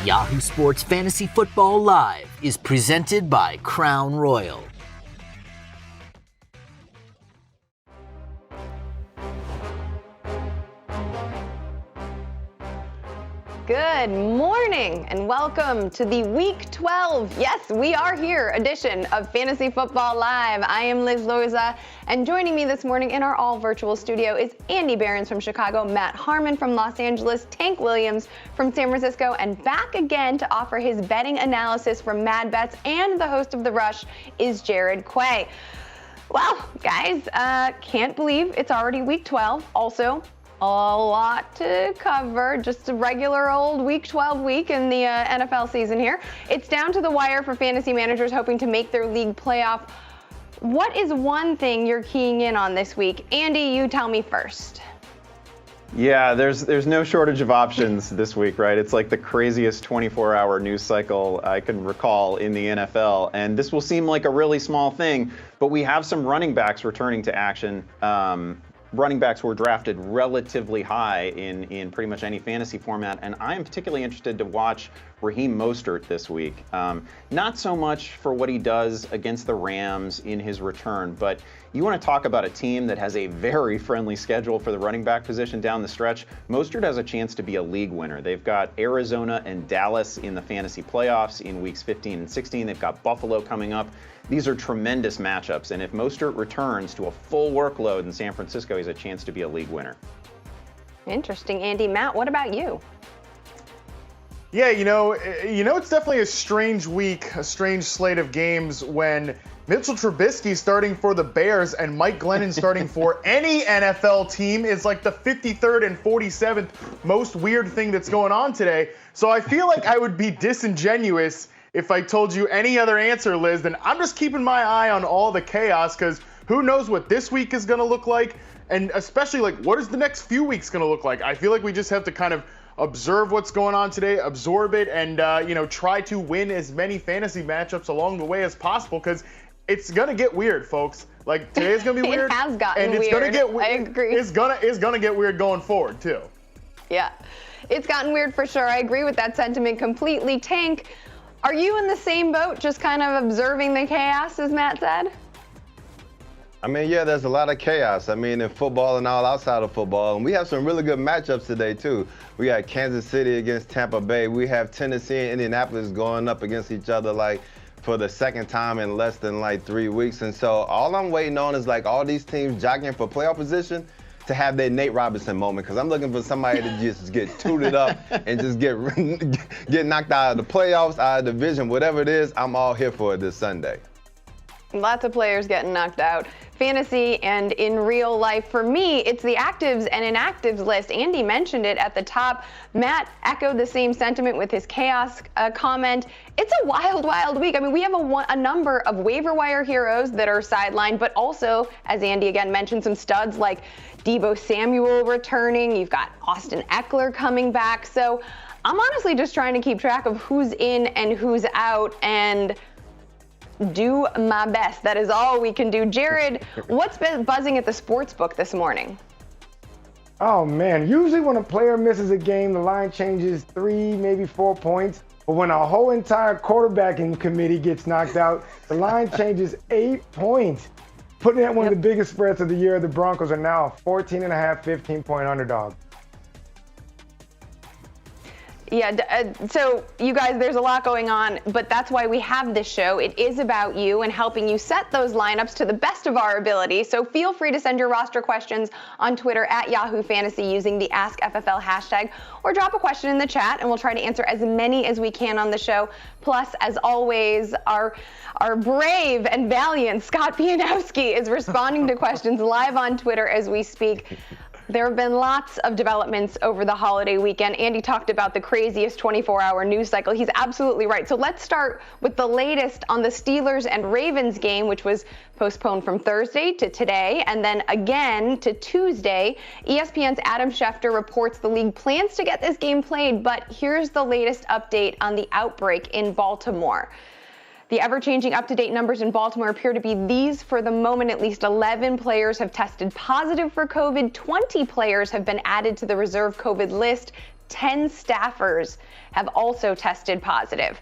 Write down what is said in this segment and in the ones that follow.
Yahoo Sports Fantasy Football Live is presented by Crown Royal. Good morning and welcome to the Week 12, yes, we are here, edition of Fantasy Football Live. I am Liz Loza, and joining me this morning in our all-virtual studio is Andy Behrens from Chicago, Matt Harmon from Los Angeles, Tank Williams from San Francisco, and back again to offer his betting analysis from Mad Bets, and the host of The Rush is Jared Quay. Well, guys, can't believe it's already Week 12. Also, a lot to cover, just a regular old Week 12 week in the NFL season here. It's down to the wire for fantasy managers hoping to make their league playoff. What is one thing you're keying in on this week? Andy, you tell me first. Yeah, there's no shortage of options this week, right? It's like the craziest 24-hour news cycle I can recall in the NFL. And this will seem like a really small thing, but we have some running backs returning to action. Running backs were drafted relatively high in pretty much any fantasy format, and I am particularly interested to watch Raheem Mostert this week. Not so much for what he does against the Rams in his return, but you want to talk about a team that has a very friendly schedule for the running back position down the stretch. Mostert has a chance to be a league winner. They've got Arizona and Dallas in the fantasy playoffs in weeks 15 and 16. They've got Buffalo coming up. These are tremendous matchups, and if Mostert returns to a full workload in San Francisco, he has a chance to be a league winner. Interesting, Andy. Matt, what about you? Yeah, you know, it's definitely a strange week, a strange slate of games when Mitchell Trubisky starting for the Bears and Mike Glennon starting for any NFL team is like the 53rd and 47th most weird thing that's going on today. So I feel like I would be disingenuous if I told you any other answer, Liz. Then I'm just keeping my eye on all the chaos, because who knows what this week is going to look like, and especially like what is the next few weeks going to look like. I feel like we just have to kind of observe what's going on today, absorb it, and try to win as many fantasy matchups along the way as possible, because it's gonna get weird, folks. Like, today's gonna be weird. It has gotten and it's weird. Gonna get weird. I agree. It's gonna get weird going forward too. Yeah, it's gotten weird for sure. I agree with that sentiment completely. Tank, are you in the same boat, just kind of observing the chaos, as Matt said? I mean, yeah, there's a lot of chaos. I mean, in football and all outside of football. And we have some really good matchups today, too. We got Kansas City against Tampa Bay. We have Tennessee and Indianapolis going up against each other, like, for the second time in less than, 3 weeks. And so all I'm waiting on is, all these teams jockeying for playoff position to have their Nate Robinson moment, because I'm looking for somebody to just get tooted up and just get knocked out of the playoffs, out of the division, whatever it is. I'm all here for it this Sunday. Lots of players getting knocked out. Fantasy and in real life. For me, it's the actives and inactives list. Andy mentioned it at the top. Matt echoed the same sentiment with his chaos comment. It's a wild, wild week. I mean, we have a number of waiver wire heroes that are sidelined, but also, as Andy again mentioned, some studs like Deebo Samuel returning. You've got Austin Eckler coming back. So I'm honestly just trying to keep track of who's in and who's out and do my best. That is all we can do. Jared, what's been buzzing at the sports book this morning? Oh man, usually when a player misses a game, the line changes 3, maybe 4 points. But when a whole entire quarterbacking committee gets knocked out, the line changes 8 points. Putting at one of the biggest spreads of the year, the Broncos are now a 14.5, 15-point underdog. Yeah, so you guys, there's a lot going on, but that's why we have this show. It is about you and helping you set those lineups to the best of our ability. So feel free to send your roster questions on Twitter at Yahoo Fantasy using the AskFFL hashtag, or drop a question in the chat and we'll try to answer as many as we can on the show. Plus, as always, our brave and valiant Scott Pianowski is responding to questions live on Twitter as we speak. There have been lots of developments over the holiday weekend. Andy talked about the craziest 24-hour news cycle. He's absolutely right. So let's start with the latest on the Steelers and Ravens game, which was postponed from Thursday to today, and then again to Tuesday. ESPN's Adam Schefter reports the league plans to get this game played, but here's the latest update on the outbreak in Baltimore. The ever-changing up-to-date numbers in Baltimore appear to be these. For the moment, at least 11 players have tested positive for COVID. 20 players have been added to the reserve COVID list. 10 staffers have also tested positive.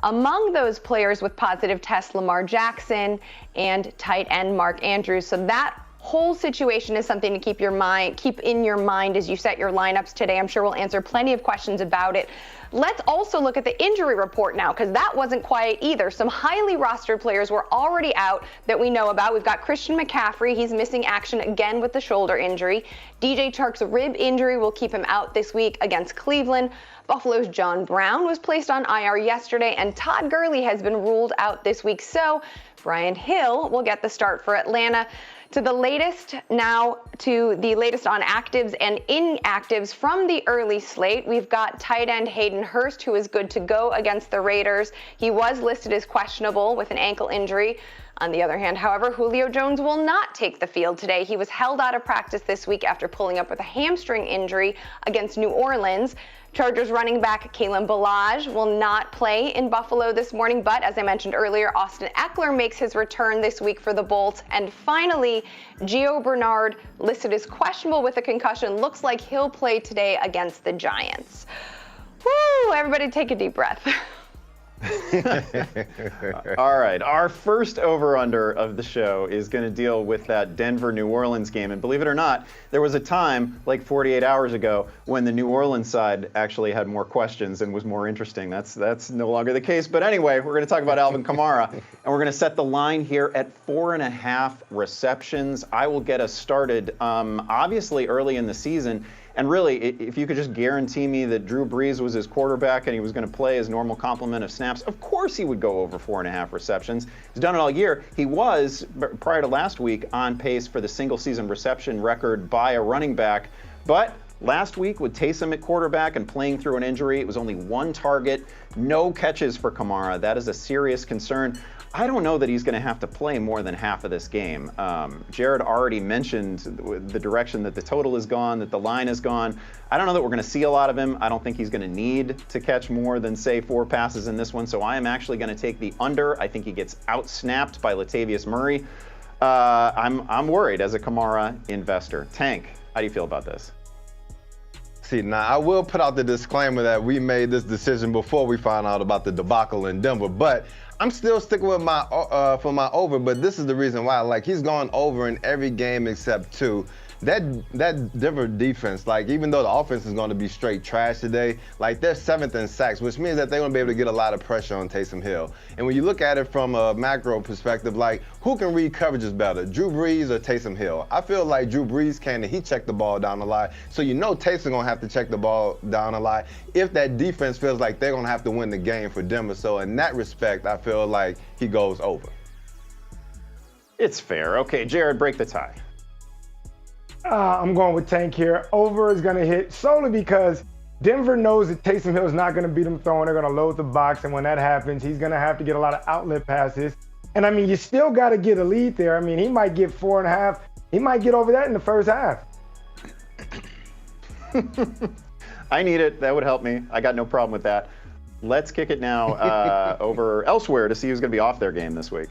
Among those players with positive tests, Lamar Jackson and tight end Mark Andrews. So that whole situation is something to keep in your mind as you set your lineups today. I'm sure we'll answer plenty of questions about it. Let's also look at the injury report now, because that wasn't quiet either. Some highly rostered players were already out that we know about. We've got Christian McCaffrey. He's missing action again with the shoulder injury. DJ Chark's rib injury will keep him out this week against Cleveland. Buffalo's John Brown was placed on IR yesterday, and Todd Gurley has been ruled out this week. So Brian Hill will get the start for Atlanta. To the latest on actives and inactives from the early slate, we've got tight end Hayden Hurst, who is good to go against the Raiders. He was listed as questionable with an ankle injury. On the other hand, however, Julio Jones will not take the field today. He was held out of practice this week after pulling up with a hamstring injury against New Orleans. Chargers running back Kalen Ballage will not play in Buffalo this morning, but as I mentioned earlier, Austin Eckler makes his return this week for the Bolts. And finally, Gio Bernard, listed as questionable with a concussion, looks like he'll play today against the Giants. Woo! Everybody take a deep breath. All right, our first over-under of the show is going to deal with that Denver-New Orleans game. And believe it or not, there was a time, like 48 hours ago, when the New Orleans side actually had more questions and was more interesting. That's no longer the case. But anyway, we're going to talk about Alvin Kamara, and we're going to set the line here at 4.5 receptions. I will get us started, obviously, early in the season. And really, if you could just guarantee me that Drew Brees was his quarterback and he was going to play his normal complement of snaps, of course he would go over 4.5 receptions. He's done it all year. He was, prior to last week, on pace for the single-season reception record by a running back. But last week, with Taysom at quarterback and playing through an injury, it was only one target, no catches for Kamara. That is a serious concern. I don't know that he's going to have to play more than half of this game. Jared already mentioned the direction that the total is gone, that the line is gone. I don't know that we're going to see a lot of him. I don't think he's going to need to catch more than, say, 4 passes in this one. So I am actually going to take the under. I think he gets out-snapped by Latavius Murray. I'm worried as a Kamara investor. Tank, how do you feel about this? See, now I will put out the disclaimer that we made this decision before we found out about the debacle in Denver, but I'm still sticking with my for my over. But this is the reason why. Like, he's gone over in every game except 2. That Denver defense, like, even though the offense is going to be straight trash today, like, they're 7th in sacks, which means that they're going to be able to get a lot of pressure on Taysom Hill. And when you look at it from a macro perspective, like, who can read coverages better, Drew Brees or Taysom Hill? I feel like Drew Brees can, and he checked the ball down the line. So you know Taysom going to have to check the ball down the line if that defense feels like they're going to have to win the game for Denver. So in that respect, I feel like he goes over. It's fair. Okay, Jared, break the tie. I'm going with Tank here. Over is going to hit solely because Denver knows that Taysom Hill is not going to beat him throwing. They're going to load the box, and when that happens, he's going to have to get a lot of outlet passes. And, I mean, you still got to get a lead there. I mean, he might get 4.5. He might get over that in the first half. I need it. That would help me. I got no problem with that. Let's kick it now over elsewhere to see who's going to be off their game this week.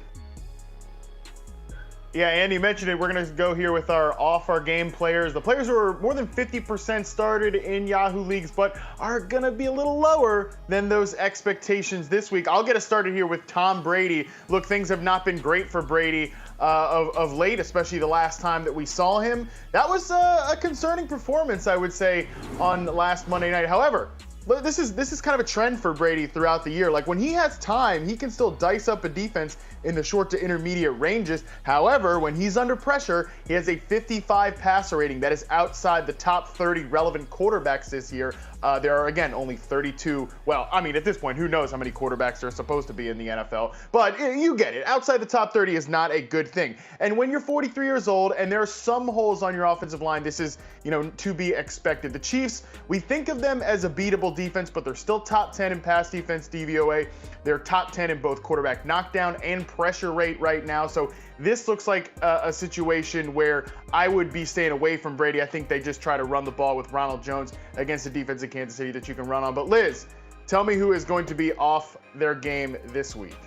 Yeah, Andy mentioned it. We're going to go here with our off-our-game players. The players who are more than 50% started in Yahoo leagues, but are going to be a little lower than those expectations this week. I'll get us started here with Tom Brady. Look, things have not been great for Brady of late, especially the last time that we saw him. That was a concerning performance, I would say, on last Monday night. However, this is kind of a trend for Brady throughout the year. Like, when he has time, he can still dice up a defense in the short to intermediate ranges. However, when he's under pressure, he has a 55 passer rating that is outside the top 30 relevant quarterbacks this year. There are, again, only 32. Well, I mean, at this point, who knows how many quarterbacks there are supposed to be in the NFL. But you get it. Outside the top 30 is not a good thing. And when you're 43 years old and there are some holes on your offensive line, this is, to be expected. The Chiefs, we think of them as a beatable defense, but they're still top 10 in pass defense DVOA. They're top 10 in both quarterback knockdown and pressure rate right now. So this looks like a situation where I would be staying away from Brady. I think they just try to run the ball with Ronald Jones against a defense in Kansas City that you can run on. But Liz, tell me who is going to be off their game this week.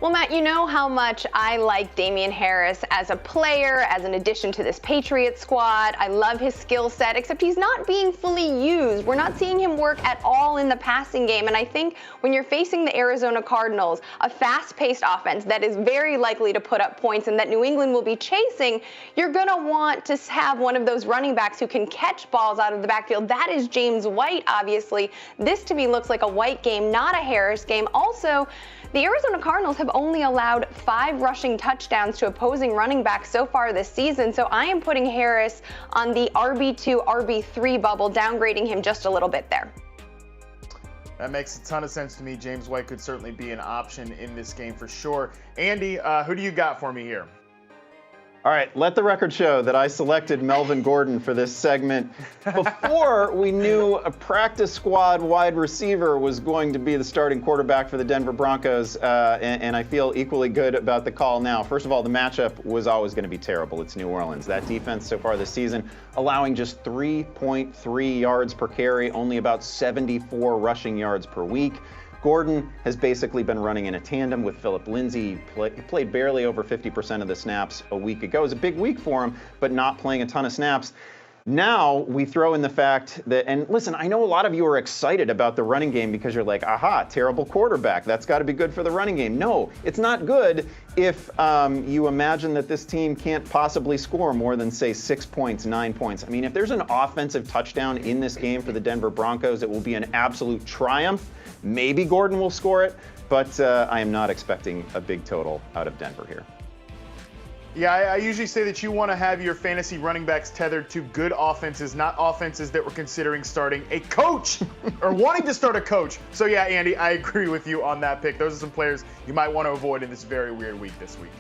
Well, Matt, you know how much I like Damian Harris as a player, as an addition to this Patriots squad. I love his skill set, except he's not being fully used. We're not seeing him work at all in the passing game. And I think when you're facing the Arizona Cardinals, a fast-paced offense that is very likely to put up points and that New England will be chasing, you're going to want to have one of those running backs who can catch balls out of the backfield. That is James White, obviously. This to me looks like a White game, not a Harris game. Also, the Arizona Cardinals have only allowed 5 rushing touchdowns to opposing running backs so far this season, so I am putting Harris on the RB2, RB3 bubble, downgrading him just a little bit there. That makes a ton of sense to me. James White could certainly be an option in this game for sure. Andy, who do you got for me here? All right, let the record show that I selected Melvin Gordon for this segment before we knew a practice squad wide receiver was going to be the starting quarterback for the Denver Broncos, and I feel equally good about the call now. First of all, the matchup was always going to be terrible. It's New Orleans. That defense so far this season, allowing just 3.3 yards per carry, only about 74 rushing yards per week. Gordon has basically been running in a tandem with Phillip Lindsay. He played barely over 50% of the snaps a week ago. It was a big week for him, but not playing a ton of snaps. Now we throw in the fact that, and listen, I know a lot of you are excited about the running game because you're like, aha, terrible quarterback. That's got to be good for the running game. No, it's not good if you imagine that this team can't possibly score more than, say, 6 points, 9 points. I mean, if there's an offensive touchdown in this game for the Denver Broncos, it will be an absolute triumph. Maybe Gordon will score it, but I am not expecting a big total out of Denver here. Yeah, I usually say that you want to have your fantasy running backs tethered to good offenses, not offenses that were considering starting a coach or wanting to start a coach. So yeah, Andy, I agree with you on that pick. Those are some players you might want to avoid in this very weird week this week.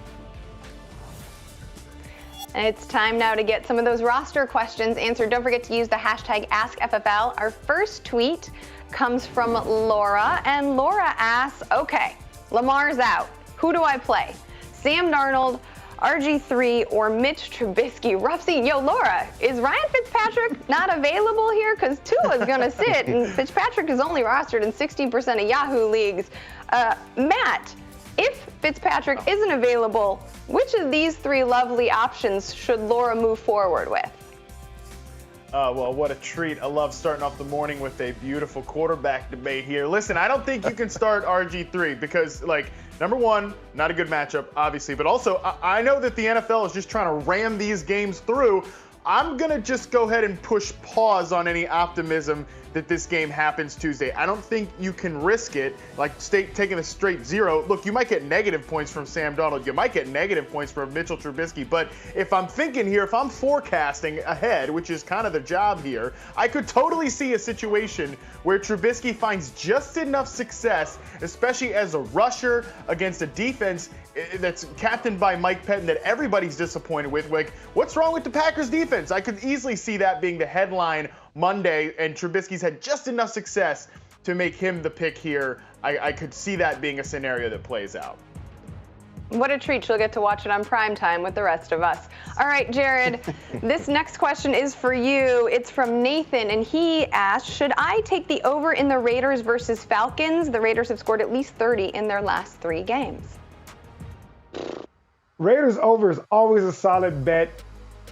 And it's time now to get some of those roster questions answered. Don't forget to use the hashtag AskFFL. Our first tweet comes from Laura, and Laura asks, okay, Lamar's out. Who do I play? Sam Darnold, RG3, or Mitch Trubisky? Rough scene. Yo, Laura, is Ryan Fitzpatrick not available here? Because Tua's going to sit, and Fitzpatrick is only rostered in 60% of Yahoo leagues. Matt, if Fitzpatrick isn't available, which of these 3 lovely options should Laura move forward with? Well, what a treat. I love starting off the morning with a beautiful quarterback debate here. Listen, I don't think you can start RG3 because, like, number one, not a good matchup, obviously, but also I know that the NFL is just trying to ram these games through. I'm going to just go ahead and push pause on any optimism that this game happens Tuesday. I don't think you can risk it, like taking a straight 0. Look, you might get negative points from Sam Darnold. You might get negative points from Mitchell Trubisky. But if I'm thinking here, if I'm forecasting ahead, which is kind of the job here, I could totally see a situation where Trubisky finds just enough success, especially as a rusher against a defense that's captained by Mike Pettin that everybody's disappointed with. Like, what's wrong with the Packers defense? I could easily see that being the headline Monday, and Trubisky's had just enough success to make him the pick here. I could see that being a scenario that plays out. What a treat. You'll get to watch it on primetime with the rest of us. All right, Jared, this next question is for you. It's from Nathan, and he asked, should I take the over in the Raiders versus Falcons? The Raiders have scored at least 30 in their last 3 games. Raiders over is always a solid bet.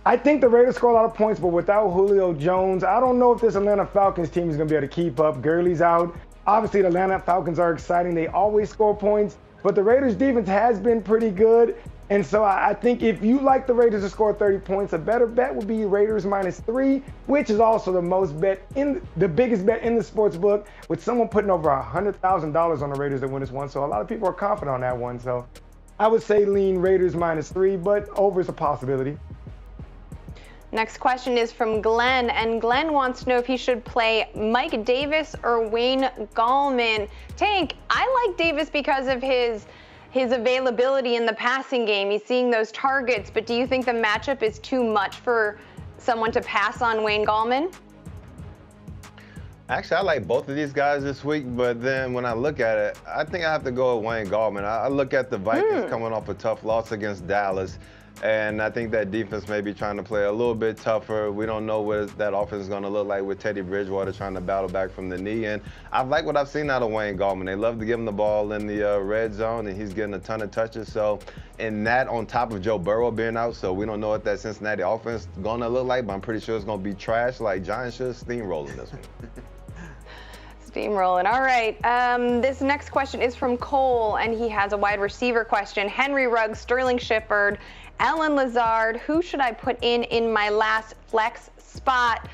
I think the Raiders score a lot of points, but without Julio Jones, I don't know if this Atlanta Falcons team is going to be able to keep up. Gurley's out. Obviously, the Atlanta Falcons are exciting. They always score points, but the Raiders defense has been pretty good. And so I think if you like the Raiders to score 30 points, a better bet would be Raiders -3, which is also the biggest bet in the sports book, with someone putting over $100,000 on the Raiders to win this one. So a lot of people are confident on that one. So I would say lean Raiders -3, but over is a possibility. Next question is from Glenn, and Glenn wants to know if he should play Mike Davis or Wayne Gallman. Tank, I like Davis because of his availability in the passing game. He's seeing those targets, but do you think the matchup is too much for someone to pass on Wayne Gallman? Actually, I like both of these guys this week, but then when I look at it, I think I have to go with Wayne Gallman. I look at the Vikings coming off a tough loss against Dallas. And I think that defense may be trying to play a little bit tougher. We don't know what that offense is going to look like with Teddy Bridgewater trying to battle back from the knee. And I like what I've seen out of Wayne Gallman. They love to give him the ball in the red zone, and he's getting a ton of touches. So, and that on top of Joe Burrow being out, so we don't know what that Cincinnati offense is going to look like, but I'm pretty sure it's going to be trash like Giants should steamrolling this one. Steamrolling. All right. This next question is from Cole, and he has a wide receiver question. Henry Ruggs, Sterling Shepard, Allen Lazard. Who should I put in my last flex spot?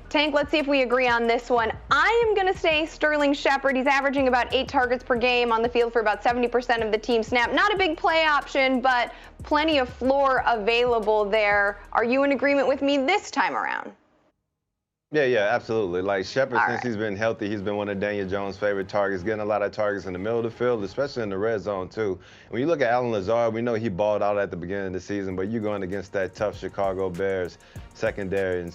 Tank, let's see if we agree on this one. I am going to say Sterling Shepard. He's averaging about 8 targets per game on the field for about 70% of the team snap. Not a big play option, but plenty of floor available there. Are you in agreement with me this time around? Yeah, absolutely. Like Shepard, since he's been healthy, he's been one of Daniel Jones' favorite targets, getting a lot of targets in the middle of the field, especially in the red zone, too. When you look at Allen Lazard, we know he balled out at the beginning of the season, but you're going against that tough Chicago Bears secondary.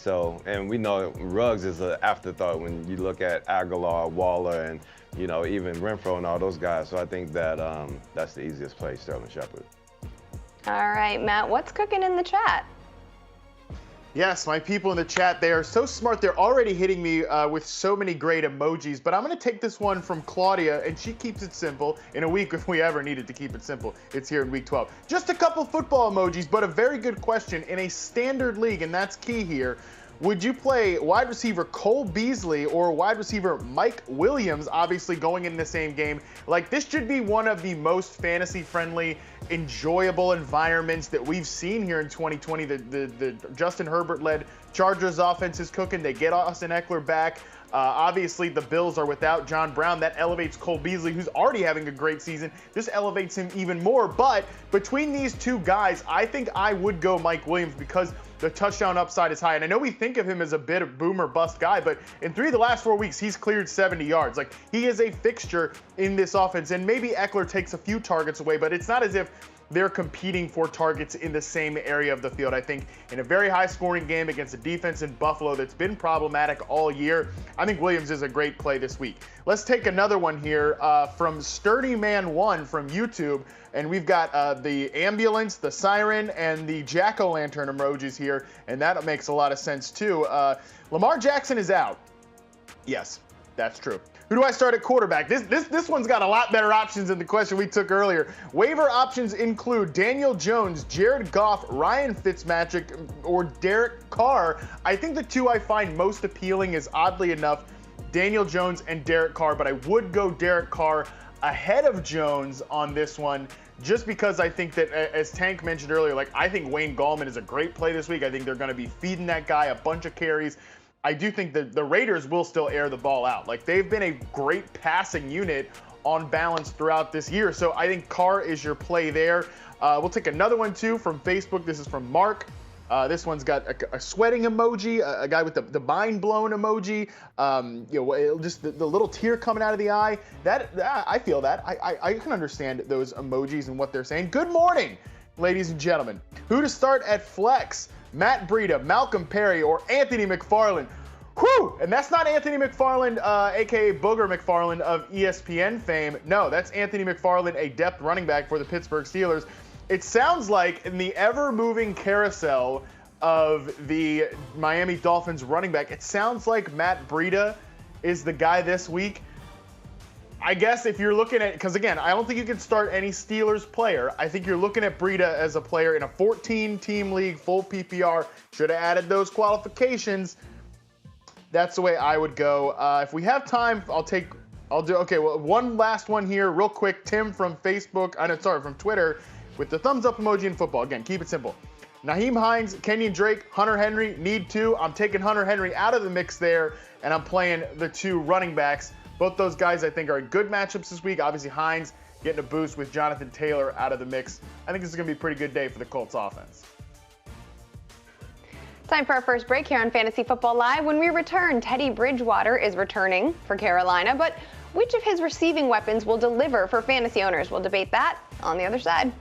And we know Ruggs is an afterthought when you look at Aguilar, Waller, and, even Renfro and all those guys. So I think that that's the easiest play, Sterling Shepard. All right, Matt, what's cooking in the chat? Yes, my people in the chat, they are so smart. They're already hitting me with so many great emojis. But I'm going to take this one from Claudia, and she keeps it simple. In a week, if we ever needed to keep it simple, it's here in week 12. Just a couple football emojis, but a very good question. In a standard league, and that's key here, would you play wide receiver Cole Beasley or wide receiver Mike Williams, obviously going in the same game? Like, this should be one of the most fantasy-friendly, enjoyable environments that we've seen here in 2020. The Justin Herbert-led Chargers offense is cooking. They get Austin Eckler back. Obviously, the Bills are without John Brown. That elevates Cole Beasley, who's already having a great season. This elevates him even more. But between these two guys, I think I would go Mike Williams because the touchdown upside is high. And I know we think of him as a bit of boomer bust guy, but in 3 of the last 4 weeks, he's cleared 70 yards. Like, he is a fixture in this offense. And maybe Eckler takes a few targets away, but it's not as if they're competing for targets in the same area of the field. I think in a very high-scoring game against a defense in Buffalo that's been problematic all year, I think Williams is a great play this week. Let's take another one here from Sturdy Man 1 from YouTube, and we've got the ambulance, the siren, and the jack-o'-lantern emojis here, and that makes a lot of sense too. Lamar Jackson is out. Yes, that's true. Who do I start at quarterback? This one's got a lot better options than the question we took earlier. Waiver options include Daniel Jones, Jared Goff, Ryan Fitzmagic, or Derek Carr. I think the two I find most appealing is, oddly enough, Daniel Jones and Derek Carr, but I would go Derek Carr ahead of Jones on this one, just because I think that, as Tank mentioned earlier, like, I think Wayne Gallman is a great play this week. I think they're going to be feeding that guy a bunch of carries. I do think that the Raiders will still air the ball out. Like, they've been a great passing unit on balance throughout this year. So I think Carr is your play there. We'll take another one, too, from Facebook. This is from Mark. This one's got a sweating emoji, a guy with the mind blown emoji, just the little tear coming out of the eye. I feel that. I can understand those emojis and what they're saying. Good morning, ladies and gentlemen. Who to start at flex? Matt Breida, Malcolm Perry, or Anthony McFarland? Whew! And that's not Anthony McFarland, a.k.a. Booger McFarland of ESPN fame. No, that's Anthony McFarland, a depth running back for the Pittsburgh Steelers. It sounds like in the ever-moving carousel of the Miami Dolphins running back, it sounds like Matt Breida is the guy this week. I guess if you're looking at, because again, I don't think you can start any Steelers player. I think you're looking at Breida as a player in a 14-team league, full PPR. Should have added those qualifications. That's the way I would go. If we have time, okay, well, one last one here real quick. Tim from from Twitter with the thumbs up emoji in football. Again, keep it simple. Nyheim Hines, Kenyon Drake, Hunter Henry, need two. I'm taking Hunter Henry out of the mix there, and I'm playing the two running backs. Both those guys, I think, are in good matchups this week. Obviously, Hines getting a boost with Jonathan Taylor out of the mix. I think this is going to be a pretty good day for the Colts offense. Time for our first break here on Fantasy Football Live. When we return, Teddy Bridgewater is returning for Carolina, but which of his receiving weapons will deliver for fantasy owners? We'll debate that on the other side.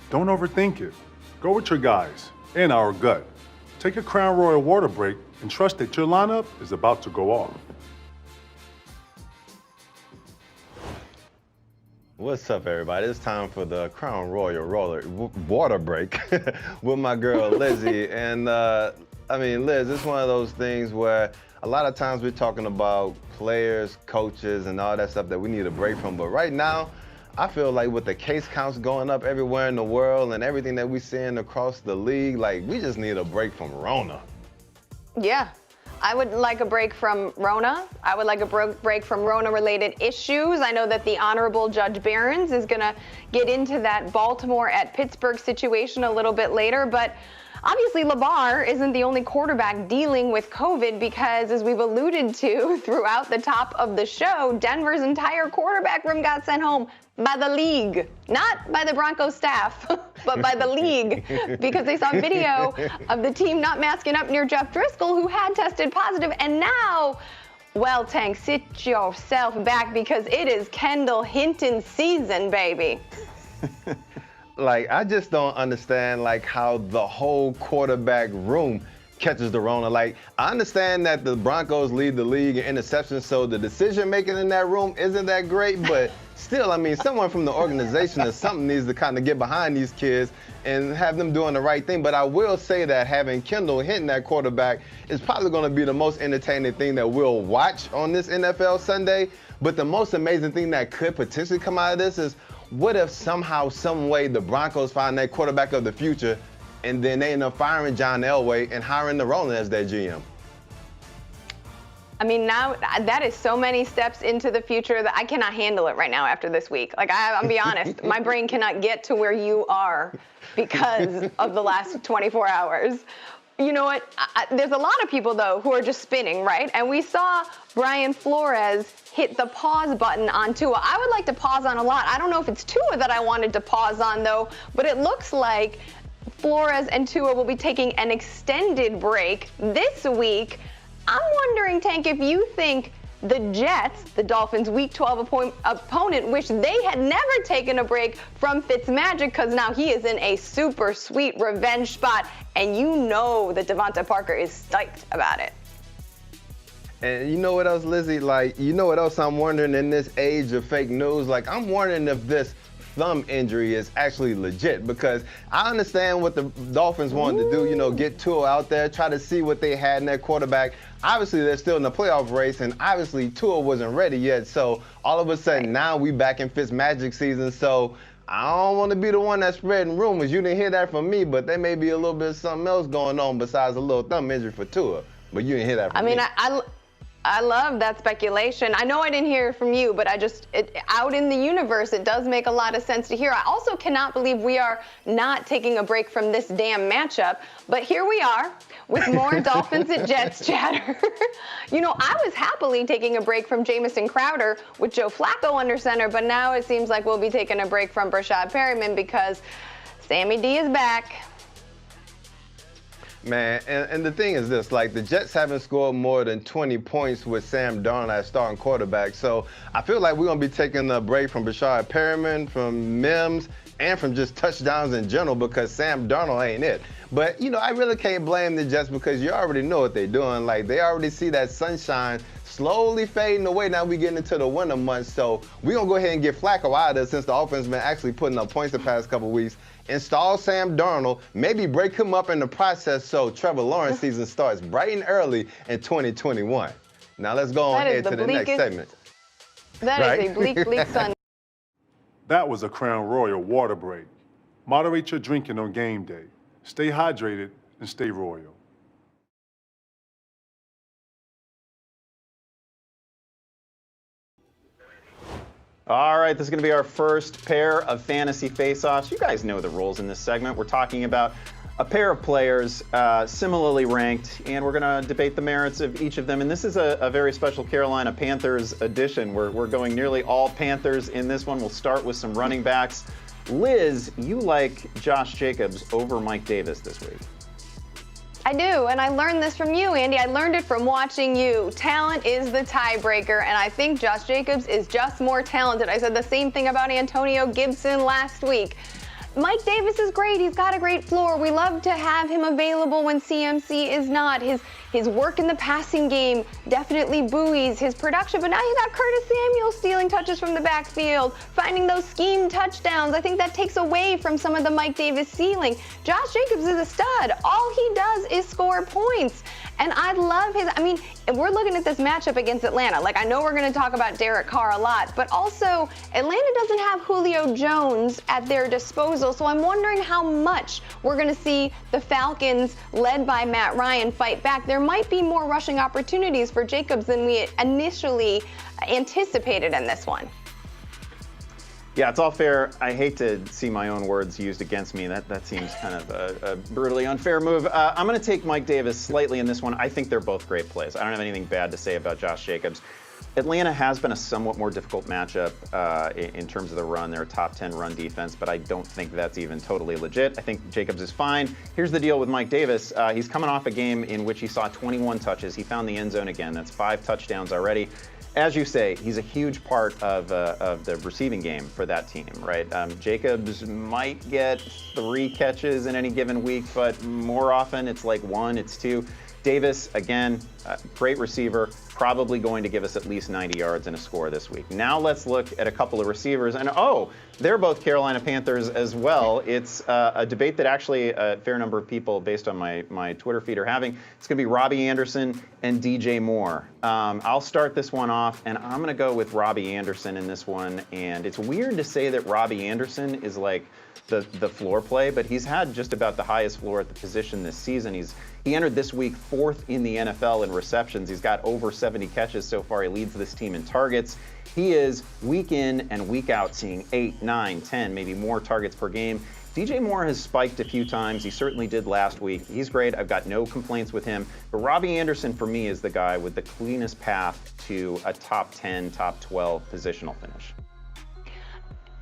Don't overthink it. Go with your guys and our gut. Take a Crown Royal water break and trust that your lineup is about to go off. What's up, everybody? It's time for the Crown Royal water break with my girl Lizzie. And Liz, it's one of those things where a lot of times we're talking about players, coaches, and all that stuff that we need a break from. But right now, I feel like with the case counts going up everywhere in the world and everything that we're seeing across the league, like we just need a break from Rona. Yeah. I would like a break from Rona. I would like a break from Rona-related issues. I know that the Honorable Judge Barron's is going to get into that Baltimore at Pittsburgh situation a little bit later, but obviously LeVar isn't the only quarterback dealing with COVID because, as we've alluded to throughout the top of the show, Denver's entire quarterback room got sent home by the league, not by the Broncos staff, but by the league, because they saw video of the team not masking up near Jeff Driscoll, who had tested positive. And now, well, Tank, sit yourself back because it is Kendall Hinton season, baby. Like, I just don't understand, like, how the whole quarterback room catches the Rona. Like, I understand that the Broncos lead the league in interceptions, so the decision-making in that room isn't that great, but still, I mean, someone from the organization or something needs to kind of get behind these kids and have them doing the right thing. But I will say that having Kendall Hinton at quarterback is probably going to be the most entertaining thing that we'll watch on this NFL Sunday. But the most amazing thing that could potentially come out of this is, what if somehow, some way, the Broncos find their quarterback of the future and then they end up firing John Elway and hiring the Rona as their GM? I mean, now that is so many steps into the future that I cannot handle it right now after this week. Like, I'll be honest, my brain cannot get to where you are because of the last 24 hours. You know what? There's a lot of people, though, who are just spinning, right? And we saw Brian Flores hit the pause button on Tua. I would like to pause on a lot. I don't know if it's Tua that I wanted to pause on, though, but it looks like Flores and Tua will be taking an extended break this week. I'm wondering, Tank, if you think the Jets, the Dolphins' Week 12 opponent, wish they had never taken a break from Fitzmagic, because now he is in a super sweet revenge spot, and you know that Devonta Parker is psyched about it. And you know what else, Lizzie? Like, you know what else I'm wondering in this age of fake news? Like, I'm wondering if this thumb injury is actually legit, because I understand what the Dolphins wanted to do, you know, get Tua out there, try to see what they had in their quarterback. Obviously, they're still in the playoff race, and obviously Tua wasn't ready yet. So all of a sudden, now we back in Fitzmagic season. So I don't want to be the one that's spreading rumors. You didn't hear that from me, but there may be a little bit of something else going on besides a little thumb injury for Tua. But you didn't hear that from me. I love that speculation. I know I didn't hear it from you, but out in the universe, it does make a lot of sense to hear. I also cannot believe we are not taking a break from this damn matchup, but here we are with more Dolphins at Jets chatter. You know, I was happily taking a break from Jamison Crowder with Joe Flacco under center, but now it seems like we'll be taking a break from Brashad Perryman because Sammy D is back. Man, and the thing is this, like, the Jets haven't scored more than 20 points with Sam Darnold as starting quarterback. So I feel like we're going to be taking a break from Brashad Perryman, from Mims, and from just touchdowns in general because Sam Darnold ain't it. But, you know, I really can't blame the Jets because you already know what they're doing. Like, they already see that sunshine slowly fading away. Now we getting into the winter months. So we're going to go ahead and get Flacco out of there since the offense has been actually putting up points the past couple weeks. Install Sam Darnold, maybe break him up in the process so Trevor Lawrence season starts bright and early in 2021. Now let's go on ahead to the next segment. That is a bleak Sunday. That was a Crown Royal water break. Moderate your drinking on game day. Stay hydrated and stay royal. All right, this is going to be our first pair of fantasy face-offs. You guys know the rules in this segment. We're talking about a pair of players similarly ranked, and we're going to debate the merits of each of them. And this is a very special Carolina Panthers edition. We're going nearly all Panthers in this one. We'll start with some running backs. Liz, you like Josh Jacobs over Mike Davis this week. I do, and I learned this from you, Andy. I learned it from watching you. Talent is the tiebreaker, and I think Josh Jacobs is just more talented. I said the same thing about Antonio Gibson last week. Mike Davis is great. He's got a great floor. We love to have him available when CMC is not. His work in the passing game definitely buoys his production. But now you got Curtis Samuel stealing touches from the backfield, finding those scheme touchdowns. I think that takes away from some of the Mike Davis ceiling. Josh Jacobs is a stud. All he does is score points. And I love we're looking at this matchup against Atlanta. Like, I know we're going to talk about Derek Carr a lot, but also Atlanta doesn't have Julio Jones at their disposal. So I'm wondering how much we're going to see the Falcons, led by Matt Ryan, fight back. There might be more rushing opportunities for Jacobs than we initially anticipated in this one. Yeah, it's all fair. I hate to see my own words used against me. That seems kind of a brutally unfair move. I'm going to take Mike Davis slightly in this one. I think they're both great plays. I don't have anything bad to say about Josh Jacobs. Atlanta has been a somewhat more difficult matchup in terms of the run. They're a top 10 run defense, but I don't think that's even totally legit. I think Jacobs is fine. Here's the deal with Mike Davis. He's coming off a game in which he saw 21 touches. He found the end zone again. That's 5 touchdowns already. As you say, he's a huge part of the receiving game for that team, right? Jacobs might get 3 catches in any given week, but more often it's like 1, it's 2. Davis, again, great receiver, probably going to give us at least 90 yards and a score this week. Now let's look at a couple of receivers. And they're both Carolina Panthers as well. It's a debate that actually a fair number of people, based on my Twitter feed, are having. It's going to be Robbie Anderson and DJ Moore. I'll start this one off, and I'm going to go with Robbie Anderson in this one. And it's weird to say that Robbie Anderson is like the floor play, but he's had just about the highest floor at the position this season. He entered this week 4th in the NFL in receptions. He's got over 70 catches so far. He leads this team in targets. He is week in and week out seeing 8, 9, 10, maybe more targets per game. DJ Moore has spiked a few times. He certainly did last week. He's great. I've got no complaints with him. But Robbie Anderson, for me, is the guy with the cleanest path to a top 10, top 12 positional finish.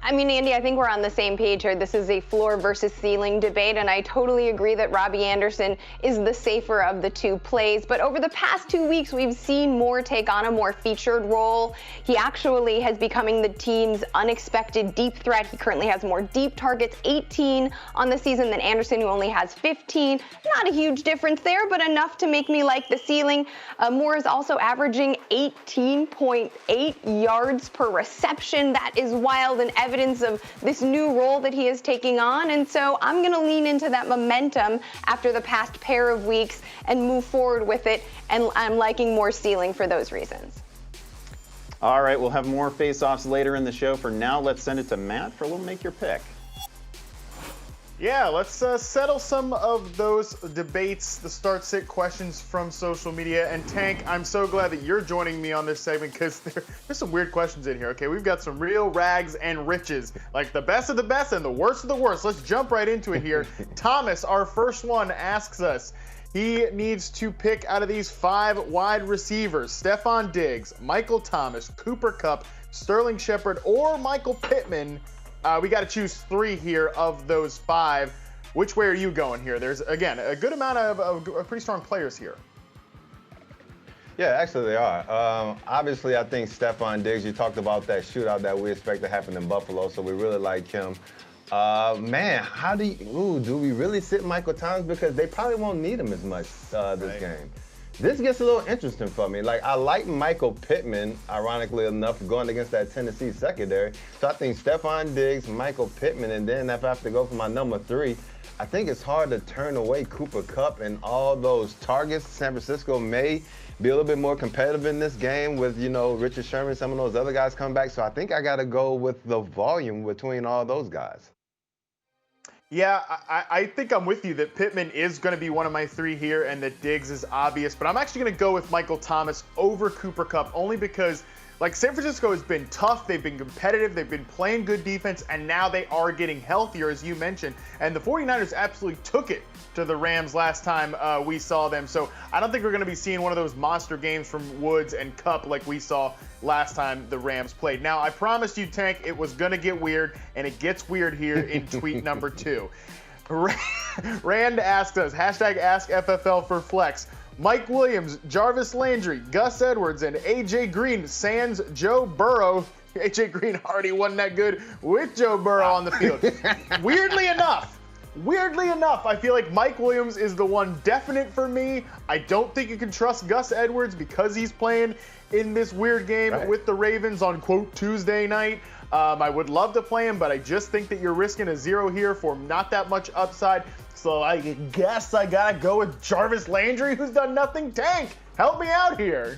I mean, Andy, I think we're on the same page here. This is a floor versus ceiling debate, and I totally agree that Robbie Anderson is the safer of the 2 plays. But over the past 2 weeks, we've seen Moore take on a more featured role. He actually has becoming the team's unexpected deep threat. He currently has more deep targets, 18 on the season, than Anderson, who only has 15. Not a huge difference there, but enough to make me like the ceiling. Moore is also averaging 18.8 yards per reception. That is wild and evidence of this new role that he is taking on. And so I'm going to lean into that momentum after the past pair of weeks and move forward with it. And I'm liking more ceiling for those reasons. All right, we'll have more face-offs later in the show. For now, let's send it to Matt for a little Make Your Pick. Yeah, let's settle some of those debates, the start-sit questions from social media. And Tank, I'm so glad that you're joining me on this segment because there's some weird questions in here, okay? We've got some real rags and riches, like the best of the best and the worst of the worst. Let's jump right into it here. Thomas, our first one, asks us, he needs to pick out of these 5 wide receivers: Stephon Diggs, Michael Thomas, Cooper Kupp, Sterling Shepard, or Michael Pittman. We got to choose 3 here of those 5. Which way are you going here? There's, again, a good amount of pretty strong players here. Yeah, actually they are. Obviously, I think Stephon Diggs, you talked about that shootout that we expect to happen in Buffalo, so we really like him. Man, do we really sit Michael Thomas? Because they probably won't need him as much this game. This gets a little interesting for me. Like, I like Michael Pittman, ironically enough, going against that Tennessee secondary. So I think Stephon Diggs, Michael Pittman, and then if I have to go for my number 3, I think it's hard to turn away Cooper Kupp and all those targets. San Francisco may be a little bit more competitive in this game with, Richard Sherman, some of those other guys coming back. So I think I got to go with the volume between all those guys. Yeah, I think I'm with you that Pittman is going to be one of my 3 here and that Diggs is obvious. But I'm actually going to go with Michael Thomas over Cooper Kupp only because, like, San Francisco has been tough. They've been competitive. They've been playing good defense. And now they are getting healthier, as you mentioned. And the 49ers absolutely took it to the Rams last time we saw them. So I don't think we're going to be seeing one of those monster games from Woods and Kupp like we saw last time the Rams played. Now, I promised you, Tank, it was going to get weird, and it gets weird here in tweet number 2. Rand asked us, #AskFFL for Flex. Mike Williams, Jarvis Landry, Gus Edwards, and AJ Green sans Joe Burrow. AJ Green already wasn't that good with Joe Burrow on the field. Weirdly enough, I feel like Mike Williams is the one definite for me. I don't think you can trust Gus Edwards because he's playing in this weird game with the Ravens on, quote, Tuesday night. I would love to play him, but I just think that you're risking a zero here for not that much upside. So I guess I gotta go with Jarvis Landry, who's done nothing. Tank, help me out here.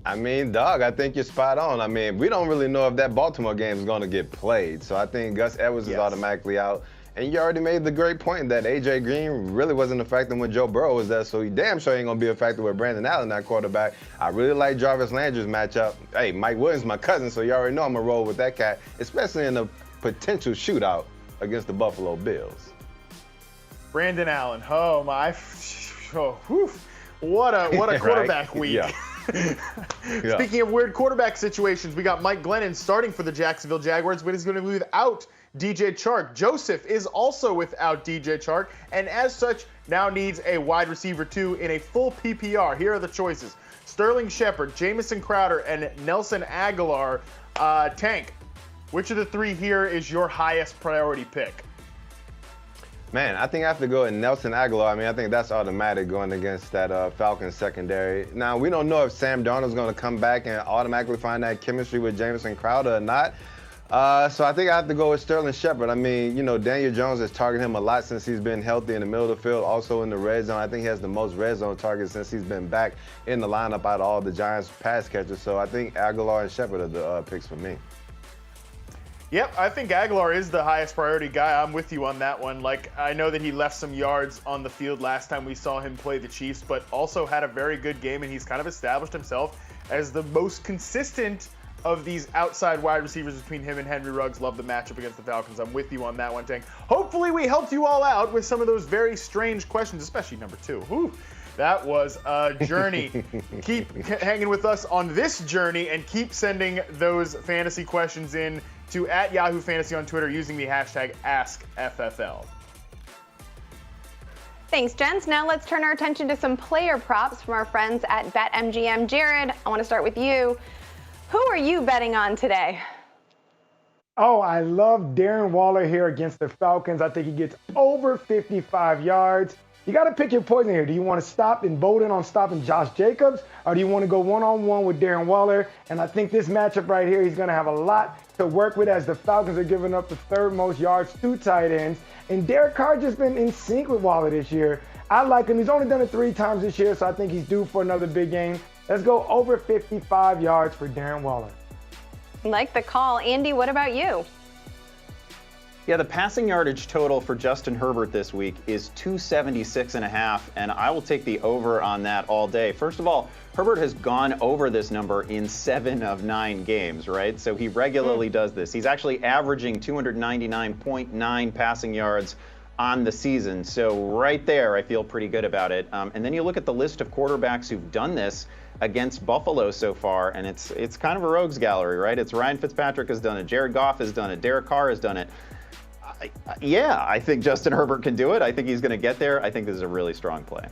I mean, dog, I think you're spot on. I mean, we don't really know if that Baltimore game is going to get played. So I think Gus Edwards is automatically out. And you already made the great point that A.J. Green really wasn't a factor when Joe Burrow was there, so he damn sure ain't going to be a factor with Brandon Allen, that quarterback. I really like Jarvis Landry's matchup. Hey, Mike Williams, my cousin, so you already know I'm going to roll with that cat, especially in a potential shootout against the Buffalo Bills. Brandon Allen, oh my, what a quarterback week. Yeah. Speaking of weird quarterback situations, we got Mike Glennon starting for the Jacksonville Jaguars, but he's going to be without DJ Chark. Joseph is also without DJ Chark, and as such, now needs a wide receiver 2 in a full PPR. Here are the choices: Sterling Shepard, Jamison Crowder, and Nelson Aguilar. Tank, which of the 3 here is your highest priority pick? Man, I think I have to go with Nelson Aguilar. I mean, I think that's automatic going against that Falcons secondary. Now, we don't know if Sam Darnold's going to come back and automatically find that chemistry with Jamison Crowder or not. So I think I have to go with Sterling Shepard. I mean, you know, Daniel Jones has targeted him a lot since he's been healthy in the middle of the field, also in the red zone. I think he has the most red zone targets since he's been back in the lineup out of all the Giants pass catchers. So I think Aguilar and Shepard are the picks for me. Yep, I think Aguilar is the highest priority guy. I'm with you on that one. Like, I know that he left some yards on the field last time we saw him play the Chiefs, but also had a very good game, and he's kind of established himself as the most consistent of these outside wide receivers between him and Henry Ruggs. Love the matchup against the Falcons. I'm with you on that one, Tank. Hopefully we helped you all out with some of those very strange questions, especially number 2. Whew. That was a journey. Keep hanging with us on this journey and keep sending those fantasy questions in to @Yahoo Fantasy on Twitter using the hashtag AskFFL. Thanks, gents. Now let's turn our attention to some player props from our friends at BetMGM. Jared, I want to start with you. Who are you betting on today? Oh, I love Darren Waller here against the Falcons. I think he gets over 55 yards. You got to pick your poison here. Do you want to stop and vote in on stopping Josh Jacobs, or do you want to go one-on-one with Darren Waller? And I think this matchup right here, he's going to have a lot to work with as the Falcons are giving up the 3rd most yards to tight ends. And Derek Carr just been in sync with Waller this year. I like him. He's only done it 3 times this year, so I think he's due for another big game. Let's go over 55 yards for Darren Waller. Like the call. Andy, what about you? Yeah, the passing yardage total for Justin Herbert this week is 276.5, and I will take the over on that all day. First of all, Herbert has gone over this number in 7 of 9 games, right? So he regularly does this. He's actually averaging 299.9 passing yards on the season. So right there, I feel pretty good about it. And then you look at the list of quarterbacks who've done this against Buffalo so far, and it's kind of a rogues gallery, right? It's Ryan Fitzpatrick has done it, Jared Goff has done it, Derek Carr has done it. Yeah, I think Justin Herbert can do it. I think he's going to get there. I think this is a really strong play.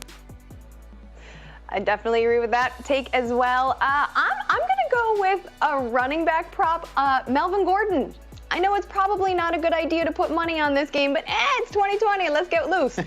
I definitely agree with that take as well. I'm going to go with a running back prop, Melvin Gordon. I know it's probably not a good idea to put money on this game, but it's 2020. Let's get loose.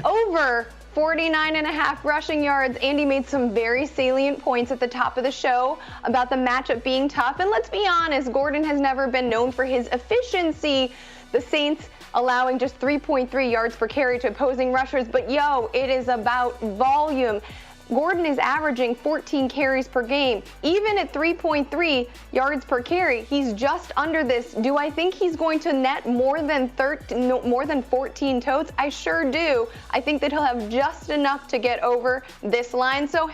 Over 49.5 rushing yards. Andy made some very salient points at the top of the show about the matchup being tough. And let's be honest, Gordon has never been known for his efficiency. The Saints allowing just 3.3 yards per carry to opposing rushers, but it is about volume. Gordon is averaging 14 carries per game. Even at 3.3 yards per carry, he's just under this. Do I think he's going to net more than 14 totes? I sure do. I think that he'll have just enough to get over this line. So,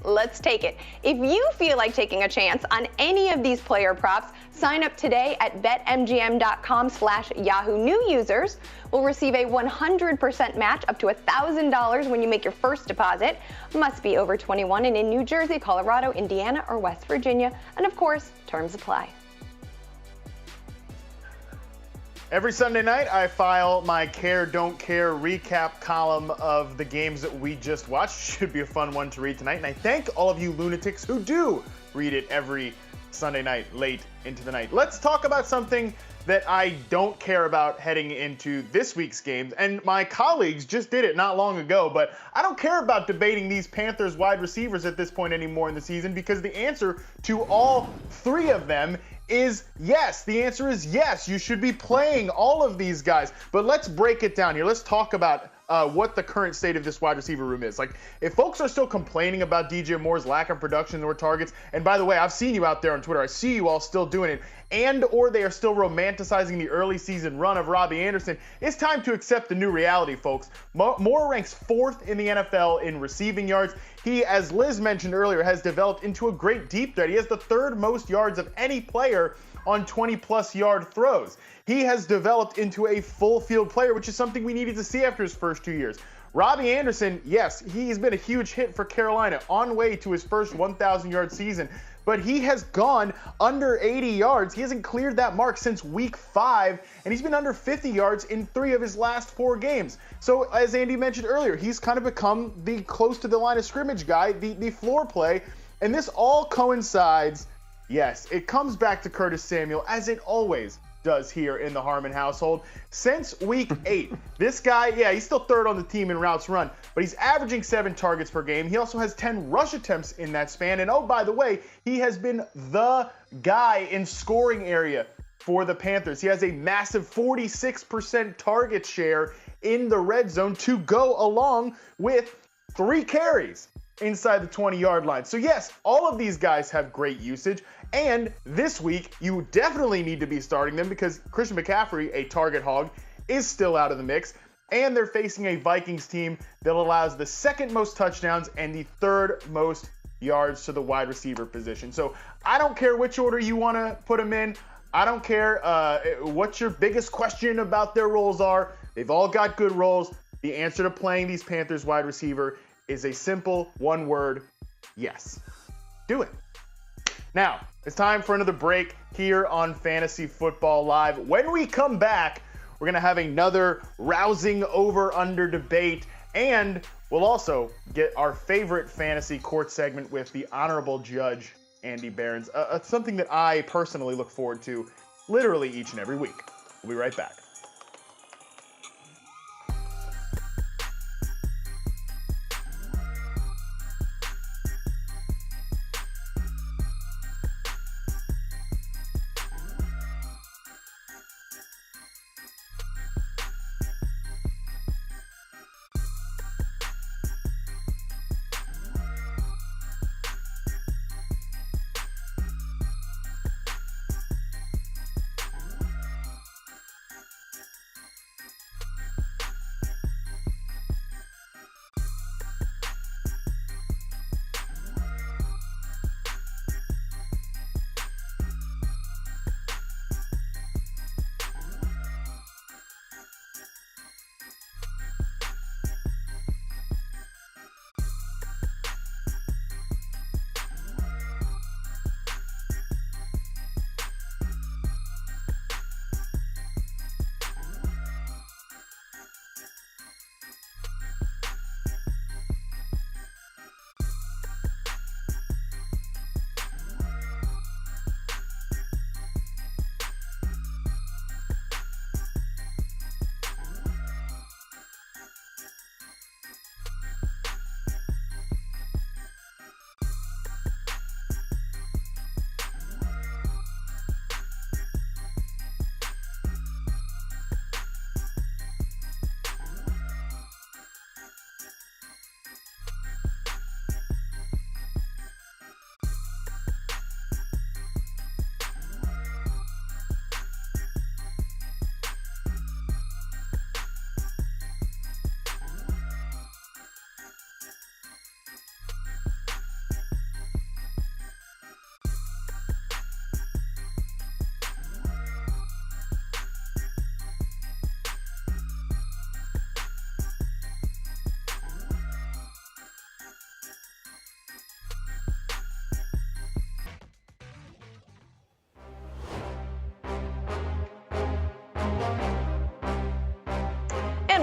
let's take it. If you feel like taking a chance on any of these player props, sign up today at betmgm.com/Yahoo. New users will receive a 100% match up to $1,000 when you make your first deposit. Must be over 21 and in New Jersey, Colorado, Indiana, or West Virginia. And of course, terms apply. Every Sunday night, I file my Care, Don't Care recap column of the games that we just watched. Should be a fun one to read tonight. And I thank all of you lunatics who do read it every Sunday night, late into the night. Let's talk about something that I don't care about heading into this week's games. And my colleagues just did it not long ago, but I don't care about debating these Panthers wide receivers at this point anymore in the season, because the answer to all three of them is yes. The answer is yes. You should be playing all of these guys. But let's break it down here. Let's talk about what the current state of this wide receiver room is. Like, if folks are still complaining about DJ Moore's lack of production or targets, and by the way, I've seen you out there on Twitter, I see you all still doing it, and or they are still romanticizing the early season run of Robbie Anderson, it's time to accept the new reality, folks. Moore ranks 4th in the NFL in receiving yards. He, as Liz mentioned earlier, has developed into a great deep threat. He has the 3rd most yards of any player on 20-plus yard throws. He has developed into a full field player, which is something we needed to see after his first 2 years. Robbie Anderson, yes, he's been a huge hit for Carolina, on way to his first 1,000-yard season, but he has gone under 80 yards. He hasn't cleared that mark since week 5, and he's been under 50 yards in 3 of his last 4 games. So, as Andy mentioned earlier, he's kind of become the close to the line of scrimmage guy, the floor play, and this all coincides. Yes, it comes back to Curtis Samuel, as it always does here in the Harmon household. Since week 8, this guy, yeah, he's still 3rd on the team in routes run, but he's averaging 7 targets per game. He also has 10 rush attempts in that span. And oh, by the way, he has been the guy in scoring area for the Panthers. He has a massive 46% target share in the red zone to go along with 3 carries inside the 20-yard line. So yes, all of these guys have great usage. And this week, you definitely need to be starting them because Christian McCaffrey, a target hog, is still out of the mix. And they're facing a Vikings team that allows the 2nd most touchdowns and the 3rd most yards to the wide receiver position. So I don't care which order you want to put them in. I don't care what your biggest question about their roles are. They've all got good roles. The answer to playing these Panthers wide receiver is a simple one word: yes. Do it. Now, it's time for another break here on Fantasy Football Live. When we come back, we're going to have another rousing over-under debate, and we'll also get our favorite fantasy court segment with the Honorable Judge, Andy Behrens. Something that I personally look forward to literally each and every week. We'll be right back.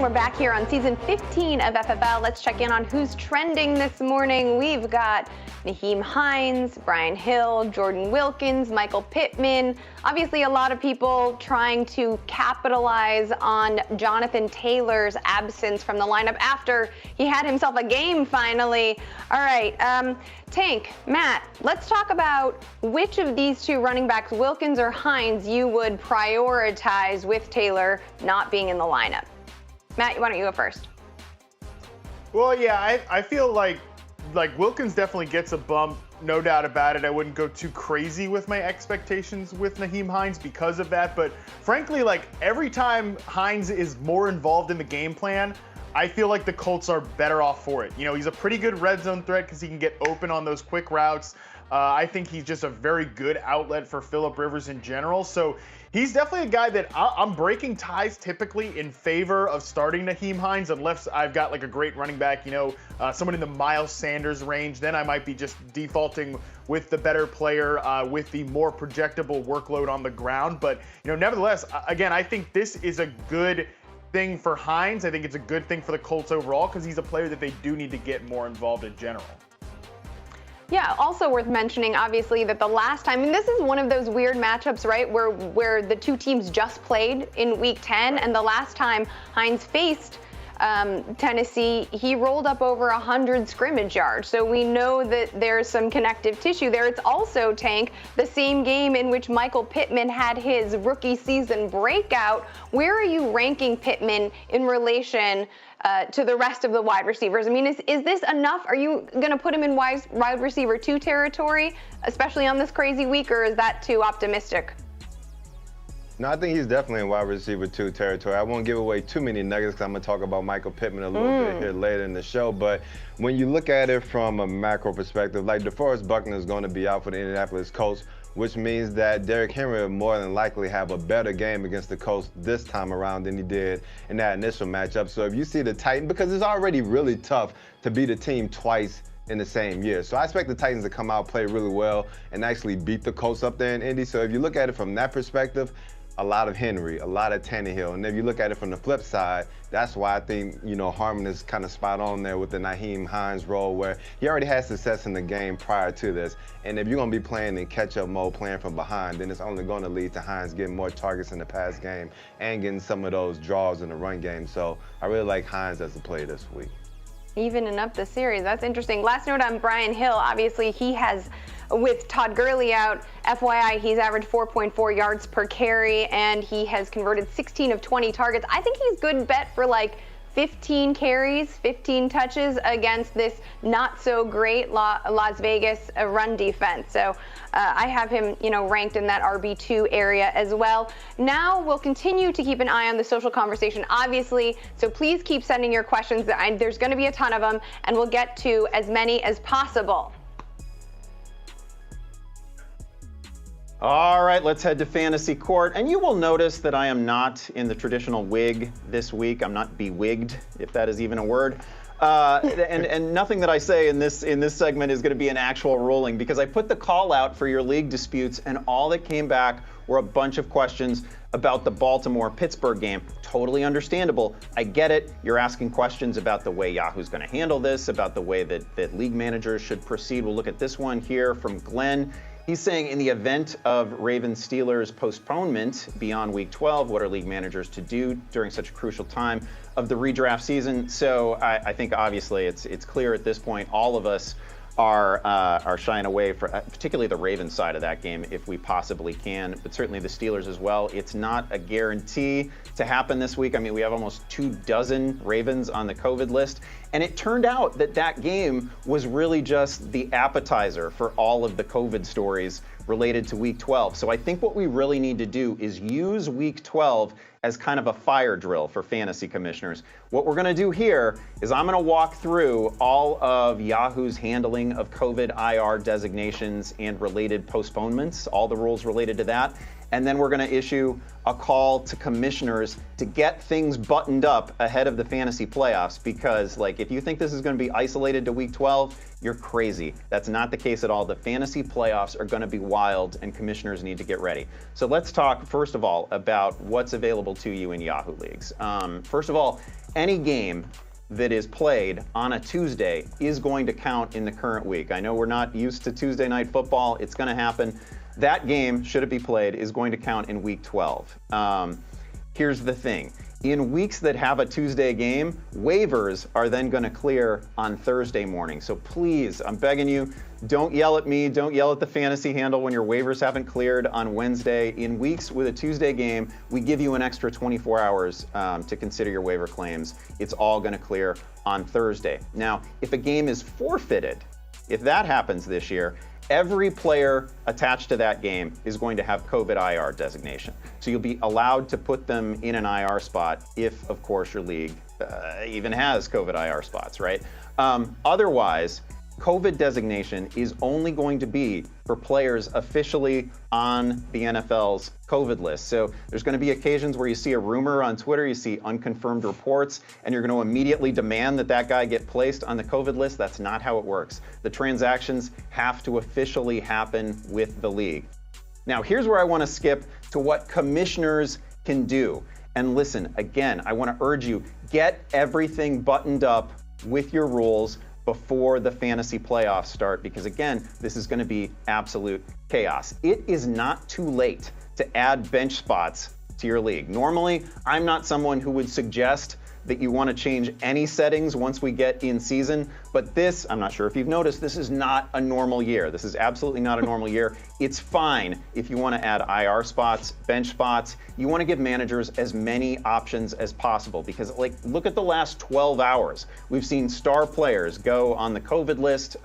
We're back here on season 15 of FFL. Let's check in on who's trending this morning. We've got Nyheim Hines, Brian Hill, Jordan Wilkins, Michael Pittman. Obviously, a lot of people trying to capitalize on Jonathan Taylor's absence from the lineup after he had himself a game finally. All right, Tank, Matt, let's talk about which of these two running backs, Wilkins or Hines, you would prioritize with Taylor not being in the lineup. Matt, why don't you go first? Well, yeah, I feel like Wilkins definitely gets a bump, no doubt about it. I wouldn't go too crazy with my expectations with Nyheim Hines because of that. But frankly, like every time Hines is more involved in the game plan, I feel like the Colts are better off for it. You know, he's a pretty good red zone threat because he can get open on those quick routes. I think he's just a very good outlet for Phillip Rivers in general. So he's definitely a guy that I'm breaking ties typically in favor of starting Nyheim Hines unless I've got like a great running back, you know, someone in the Miles Sanders range. Then I might be just defaulting with the better player with the more projectable workload on the ground. But, you know, nevertheless, again, I think this is a good thing for Hines. I think it's a good thing for the Colts overall because he's a player that they do need to get more involved in general. Yeah, also worth mentioning, obviously, that the last time, and this is one of those weird matchups, right, where the two teams just played in Week 10, and the last time Hines faced Tennessee, he rolled up over 100 scrimmage yards. So we know that there's some connective tissue there. It's also, Tank, the same game in which Michael Pittman had his rookie season breakout. Where are you ranking Pittman in relation to the rest of the wide receivers? I mean, is this enough? Are you going to put him in wide receiver 2 territory, especially on this crazy week, or is that too optimistic? No, I think he's definitely in wide receiver 2 territory. I won't give away too many nuggets because I'm going to talk about Michael Pittman a little bit here later in the show. But when you look at it from a macro perspective, like DeForest Buckner is going to be out for the Indianapolis Colts, which means that Derrick Henry will more than likely have a better game against the Colts this time around than he did in that initial matchup. So if you see the Titans, because it's already really tough to beat a team twice in the same year. So I expect the Titans to come out, play really well, and actually beat the Colts up there in Indy. So if you look at it from that perspective, a lot of Henry, a lot of Tannehill. And if you look at it from the flip side, that's why I think, you know, Harmon is kind of spot on there with the Nyheim Hines role where he already had success in the game prior to this. And if you're going to be playing in catch-up mode, playing from behind, then it's only going to lead to Hines getting more targets in the pass game and getting some of those draws in the run game. So I really like Hines as a play this week. Evening up the series. That's interesting. Last note on Brian Hill. Obviously, he has, with Todd Gurley out, FYI, he's averaged 4.4 yards per carry, and he has converted 16 of 20 targets. I think he's good bet for like 15 carries, 15 touches against this not so great Las Vegas run defense. So I have him, you know, ranked in that RB2 area as well. Now we'll continue to keep an eye on the social conversation, obviously. So please keep sending your questions. There's going to be a ton of them, and we'll get to as many as possible. All right, let's head to Fantasy Court. And you will notice that I am not in the traditional wig this week. I'm not bewigged, if that is even a word. And nothing that I say in this segment is going to be an actual ruling because I put the call out for your league disputes, and all that came back were a bunch of questions about the Baltimore-Pittsburgh game. Totally understandable. I get it. You're asking questions about the way Yahoo's going to handle this, about the way that league managers should proceed. We'll look at this one here from Glenn. He's saying in the event of Ravens-Steelers postponement beyond Week 12, what are league managers to do during such a crucial time of the redraft season? So I think obviously it's clear at this point all of us are shying away from particularly the Ravens side of that game if we possibly can, but certainly the Steelers as well. It's not a guarantee to happen this week. I mean, we have almost 24 Ravens on the COVID list, and it turned out that game was really just the appetizer for all of the COVID stories related to Week 12. So I think what we really need to do is use Week 12 as kind of a fire drill for fantasy commissioners. What we're going to do here is I'm going to walk through all of Yahoo's handling of COVID IR designations and related postponements, all the rules related to that. And then we're going to issue a call to commissioners to get things buttoned up ahead of the fantasy playoffs, because like if you think this is going to be isolated to Week 12, you're crazy. That's not the case at all. The fantasy playoffs are going to be wild, and commissioners need to get ready. So let's talk first of all about what's available to you in Yahoo leagues. First of all, any game that is played on a Tuesday is going to count in the current week. I know we're not used to Tuesday night football. It's going to happen. That game, should it be played, is going to count in week 12. Here's the thing. In weeks that have a Tuesday game, waivers are then going to clear on Thursday morning. So please, I'm begging you, don't yell at me, don't yell at the fantasy handle when your waivers haven't cleared on Wednesday. In weeks with a Tuesday game, we give you an extra 24 hours to consider your waiver claims. It's all going to clear on Thursday. Now, if a game is forfeited, if that happens this year, every player attached to that game is going to have COVID IR designation. So you'll be allowed to put them in an IR spot if, of course, your league even has COVID IR spots, right? Otherwise, COVID designation is only going to be for players officially on the NFL's COVID list. So there's going to be occasions where you see a rumor on Twitter, you see unconfirmed reports, and you're going to immediately demand that that guy get placed on the COVID list. That's not how it works. The transactions have to officially happen with the league. Now, here's where I want to skip to what commissioners can do. And listen, again, I want to urge you, get everything buttoned up with your rules before the fantasy playoffs start, because again, this is going to be absolute chaos. It is not too late to add bench spots to your league. Normally, I'm not someone who would suggest that you want to change any settings once we get in season, but this, I'm not sure if you've noticed, this is not a normal year. This is absolutely not a normal year. It's fine if you want to add IR spots, bench spots. You want to give managers as many options as possible, because like, look at the last 12 hours. We've seen star players go on the COVID list.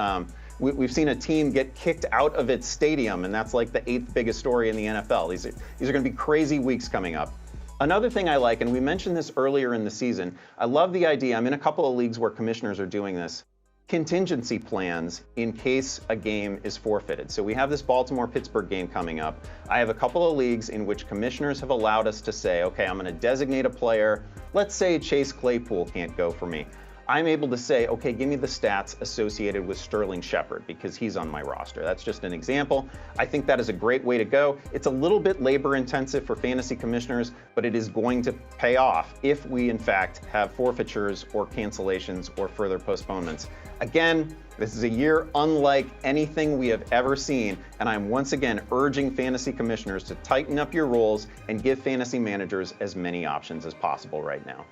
We've seen a team get kicked out of its stadium, and that's like the 8th biggest story in the NFL. These are going to be crazy weeks coming up. Another thing I like, and we mentioned this earlier in the season, I love the idea, I'm in a couple of leagues where commissioners are doing this, contingency plans in case a game is forfeited. So we have this Baltimore-Pittsburgh game coming up. I have a couple of leagues in which commissioners have allowed us to say, okay, I'm going to designate a player. Let's say Chase Claypool can't go for me. I'm able to say, okay, give me the stats associated with Sterling Shepard because he's on my roster. That's just an example. I think that is a great way to go. It's a little bit labor intensive for fantasy commissioners, but it is going to pay off if we in fact have forfeitures or cancellations or further postponements. Again, this is a year unlike anything we have ever seen, and I'm once again urging fantasy commissioners to tighten up your rules and give fantasy managers as many options as possible right now.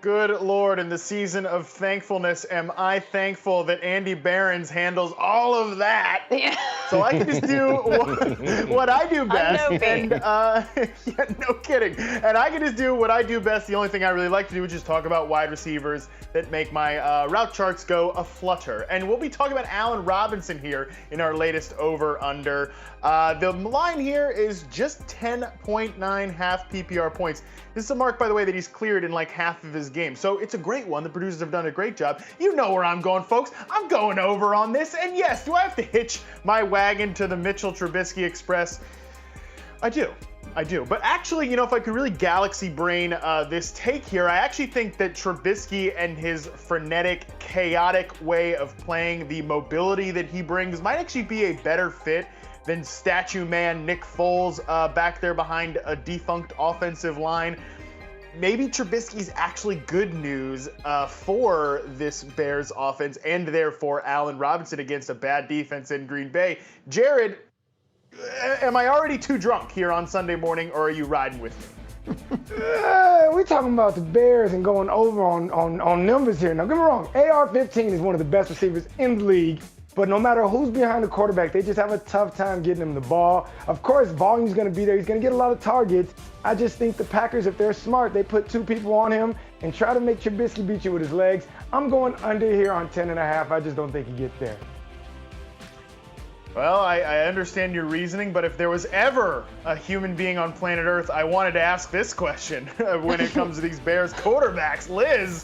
Good Lord, in the season of thankfulness, am I thankful that Andy Behrens handles all of that. Yeah. So I can just do what I do best. And yeah, no kidding. And I can just do what I do best. The only thing I really like to do is just talk about wide receivers that make my route charts go a-flutter. And we'll be talking about Allen Robinson here in our latest over-under. The line here is just 10.9 half PPR points. This is a mark, by the way, that he's cleared in like half of his game. So it's a great one. The producers have done a great job. You know where I'm going, folks. I'm going over on this. And yes, do I have to hitch my wagon to the Mitchell Trubisky Express? I do. But actually, you know, if I could really galaxy brain this take here, I actually think that Trubisky and his frenetic, chaotic way of playing, the mobility that he brings, might actually be a better fit than statue man Nick Foles back there behind a defunct offensive line. Maybe Trubisky's actually good news for this Bears offense and therefore Allen Robinson against a bad defense in Green Bay. Jared, am I already too drunk here on Sunday morning, or are you riding with me? We're talking about the Bears and going over on numbers here. Now, don't get me wrong, AR-15 is one of the best receivers in the league. But no matter who's behind the quarterback, they just have a tough time getting him the ball. Of course, volume's going to be there. He's going to get a lot of targets. I just think the Packers, if they're smart, they put 2 people on him and try to make Trubisky beat you with his legs. I'm going under here on 10.5. I just don't think he gets there. Well, I understand your reasoning, but if there was ever a human being on planet Earth, I wanted to ask this question when it comes to these Bears quarterbacks. Liz,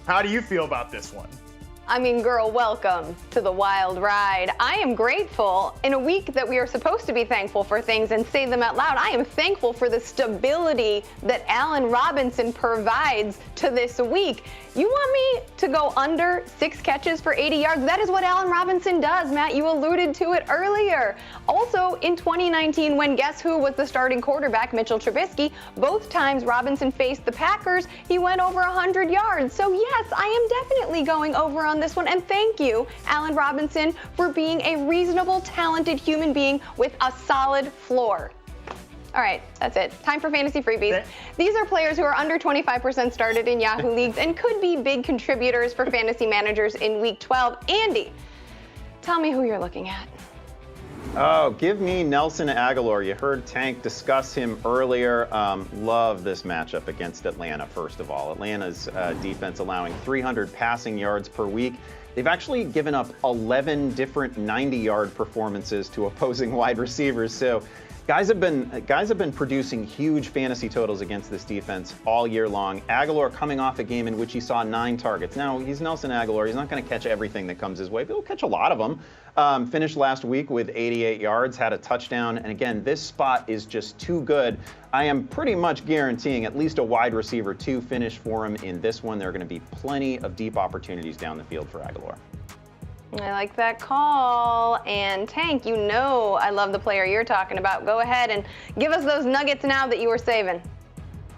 how do you feel about this one? I mean, girl, welcome to the wild ride. I am grateful in a week that we are supposed to be thankful for things and say them out loud. I am thankful for the stability that Allen Robinson provides to this week. You want me to go under 6 catches for 80 yards? That is what Allen Robinson does, Matt. You alluded to it earlier. Also, in 2019, when guess who was the starting quarterback, Mitchell Trubisky, both times Robinson faced the Packers, he went over 100 yards. So yes, I am definitely going over on this one. And thank you, Allen Robinson, for being a reasonable, talented human being with a solid floor. All right, that's it. Time for fantasy freebies. These are players who are under 25% started in Yahoo leagues and could be big contributors for fantasy managers in week 12. Andy, tell me who you're looking at. Oh, give me Nelson Aguilar. You heard Tank discuss him earlier. Love this matchup against Atlanta, first of all. Atlanta's defense allowing 300 passing yards per week. They've actually given up 11 different 90-yard performances to opposing wide receivers. So guys have been producing huge fantasy totals against this defense all year long. Aguilar coming off a game in which he saw 9 targets. Now, he's Nelson Aguilar. He's not going to catch everything that comes his way, but he'll catch a lot of them. Finished last week with 88 yards, had a touchdown. And again, this spot is just too good. I am pretty much guaranteeing at least a wide receiver 2 finish for him in this one. There are going to be plenty of deep opportunities down the field for Aguilar. I like that call. And Tank, you know I love the player you're talking about. Go ahead and give us those nuggets now that you were saving.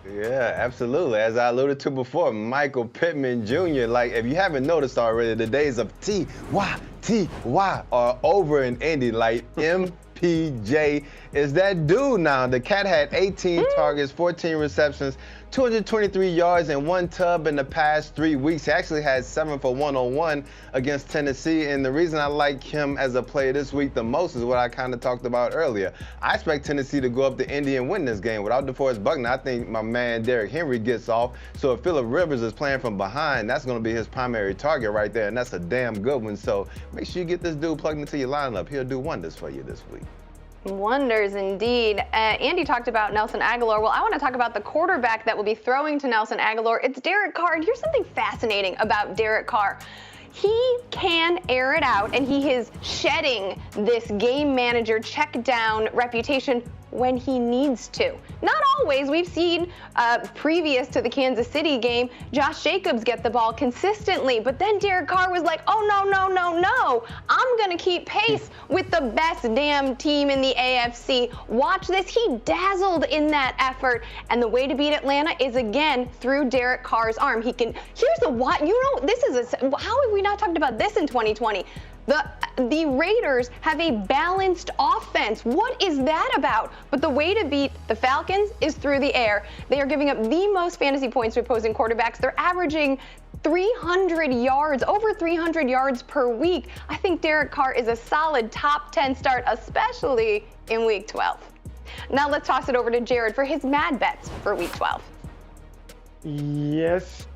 Yeah, absolutely. As I alluded to before, Michael Pittman Jr., like, if you haven't noticed already, the days of T.Y. are over in Indy. Like, MPJ is that dude now. The cat had 18 targets, 14 receptions, 223 yards, and 1 tub in the past 3 weeks. He actually had 7 for 101 against Tennessee. And the reason I like him as a player this week the most is what I kind of talked about earlier. I expect Tennessee to go up to Indy and win this game. Without DeForest Buckner, I think my man Derrick Henry gets off. So if Phillip Rivers is playing from behind, that's going to be his primary target right there. And that's a damn good one. So make sure you get this dude plugged into your lineup. He'll do wonders for you this week. Wonders indeed. Andy talked about Nelson Aguilar. Well, I want to talk about the quarterback that will be throwing to Nelson Aguilar. It's Derek Carr. And here's something fascinating about Derek Carr. He can air it out, and he is shedding this game manager check down reputation when he needs to. Not always. We've seen previous to the Kansas City game, Josh Jacobs get the ball consistently, but then Derek Carr was like, oh, no. I'm going to keep pace with the best damn team in the AFC. Watch this. He dazzled in that effort, and the way to beat Atlanta is, again, through Derek Carr's arm. He can, here's the what, how have we not talked about this in 2020? The Raiders have a balanced offense. What is that about? But the way to beat the Falcons is through the air. They are giving up the most fantasy points to opposing quarterbacks. They're averaging 300 yards, over 300 yards per week. I think Derek Carr is a solid top 10 start, especially in week 12. Now let's toss it over to Jared for his mad bets for week 12. Yes.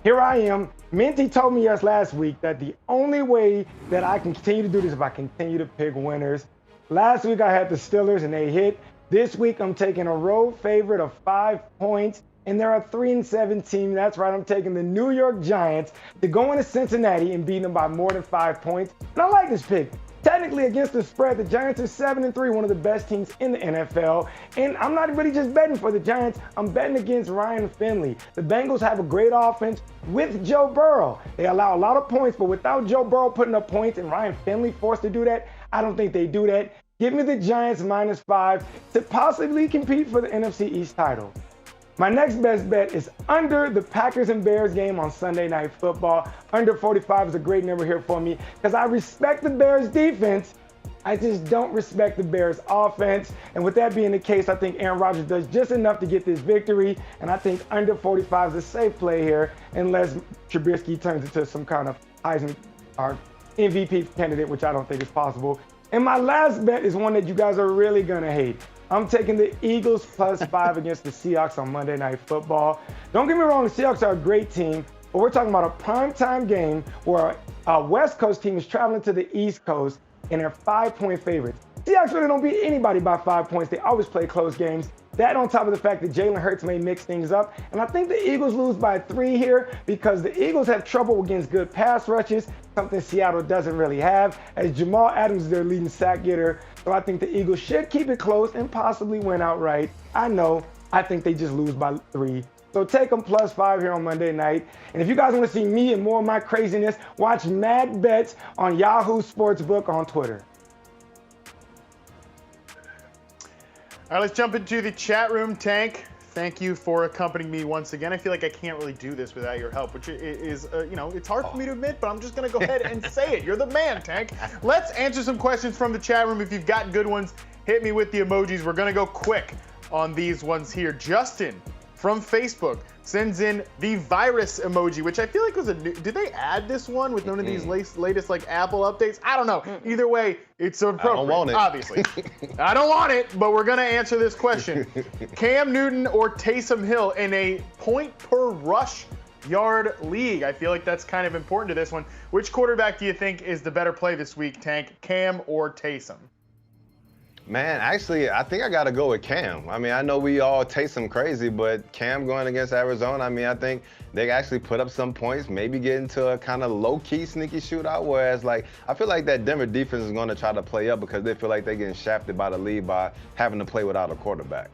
Here I am. Minty told me last week that the only way that I can continue to do this is if I continue to pick winners. Last week I had the Steelers and they hit. This week I'm taking a road favorite of 5 points, and they're a 3-7 team. That's right, I'm taking the New York Giants to go into Cincinnati and beat them by more than 5 points. And I like this pick. Technically, against the spread, the Giants are 7-3, one of the best teams in the NFL. And I'm not really just betting for the Giants. I'm betting against Ryan Finley. The Bengals have a great offense with Joe Burrow. They allow a lot of points, but without Joe Burrow putting up points and Ryan Finley forced to do that, I don't think they do that. Give me the Giants -5 to possibly compete for the NFC East title. My next best bet is under the Packers and Bears game on Sunday Night Football. Under 45 is a great number here for me because I respect the Bears defense. I just don't respect the Bears offense. And with that being the case, I think Aaron Rodgers does just enough to get this victory. And I think under 45 is a safe play here unless Trubisky turns into some kind of Heisman or MVP candidate, which I don't think is possible. And my last bet is one that you guys are really going to hate. I'm taking the Eagles +5 against the Seahawks on Monday Night Football. Don't get me wrong, the Seahawks are a great team, but we're talking about a primetime game where a West Coast team is traveling to the East Coast and they're 5-point favorites. Seahawks really don't beat anybody by 5 points. They always play close games. That on top of the fact that Jalen Hurts may mix things up. And I think the Eagles lose by 3 here because the Eagles have trouble against good pass rushes, something Seattle doesn't really have, as Jamal Adams is their leading sack getter. So I think the Eagles should keep it close and possibly win outright. I think they just lose by 3. So take them +5 here on Monday night. And if you guys want to see me and more of my craziness, watch Mad Bets on Yahoo Sportsbook on Twitter. All right, let's jump into the chat room. Tank, thank you for accompanying me once again. I feel like I can't really do this without your help, which is, it's hard for me to admit, but I'm just going to go ahead and say it. You're the man, Tank. Let's answer some questions from the chat room. If you've got good ones, hit me with the emojis. We're going to go quick on these ones here. Justin from Facebook sends in the virus emoji, which I feel like was a new, did they add this one with none of these latest like Apple updates? I don't know. Either way, it's appropriate, I don't want it. obviously. I don't want it, but we're gonna answer this question. Cam Newton or Taysom Hill in a point per rush yard league? I feel like that's kind of important to this one. Which quarterback do you think is the better play this week, Tank? Cam or Taysom? Man, actually, I think I got to go with Cam. I mean, I know we all taste him crazy, but Cam going against Arizona, I mean, I think they actually put up some points, maybe get into a kind of low-key, sneaky shootout, whereas, like, I feel like that Denver defense is going to try to play up because they feel like they're getting shafted by the lead by having to play without a quarterback.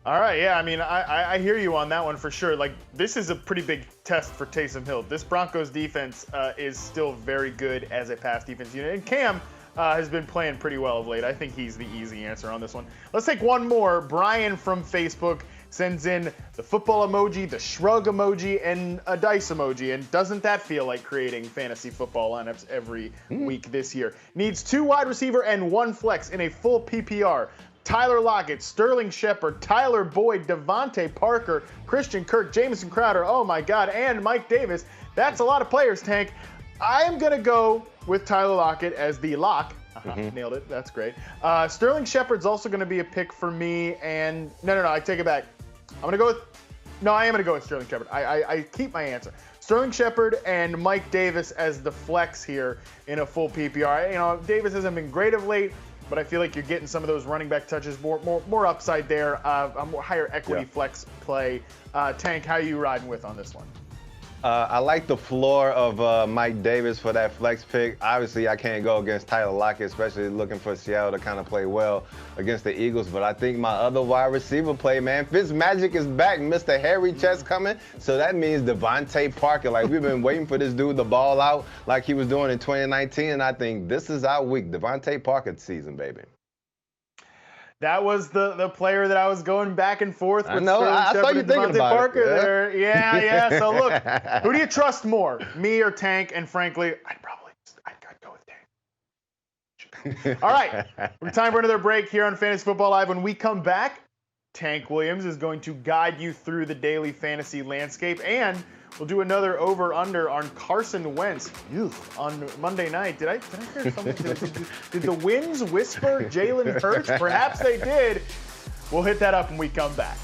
All right, yeah, I mean, I hear you on that one for sure. Like, this is a pretty big test for Taysom Hill. This Broncos defense is still very good as a pass defense unit, and Cam has been playing pretty well of late. I think he's the easy answer on this one. Let's take one more. Brian from Facebook sends in the football emoji, the shrug emoji, and a dice emoji. And doesn't that feel like creating fantasy football lineups every week this year? Needs 2 wide receiver and 1 flex in a full PPR. Tyler Lockett, Sterling Shepard, Tyler Boyd, Devontae Parker, Christian Kirk, Jamison Crowder, oh my God, and Mike Davis. That's a lot of players, Tank. I am going to go with Tyler Lockett as the lock. Nailed it. That's great. Sterling Shepard's also going to be a pick for me. And no, I take it back. I am going to go with Sterling Shepard. I keep my answer. Sterling Shepard and Mike Davis as the flex here in a full PPR. You know, Davis hasn't been great of late, but I feel like you're getting some of those running back touches, more upside there, a more higher equity flex play. Tank, how are you riding with on this one? I like the floor of Mike Davis for that flex pick. Obviously, I can't go against Tyler Lockett, especially looking for Seattle to kind of play well against the Eagles. But I think my other wide receiver play, man, Fitzmagic is back. Mr. Hairy Chest coming. So that means Devontae Parker. Like, we've been waiting for this dude to ball out like he was doing in 2019. And I think this is our week. Devontae Parker season, baby. That was the player that I was going back and forth with. I know. I saw you thinking about Parker it. there. Yeah. So look, who do you trust more, me or Tank? And frankly, I'd go with Tank. All right, we're time for another break here on Fantasy Football Live. When we come back, Tank Williams is going to guide you through the daily fantasy landscape, and we'll do another over/under on Carson Wentz on Monday night. Did I hear something? Did the winds whisper Jalen Hurts? Perhaps they did. We'll hit that up when we come back.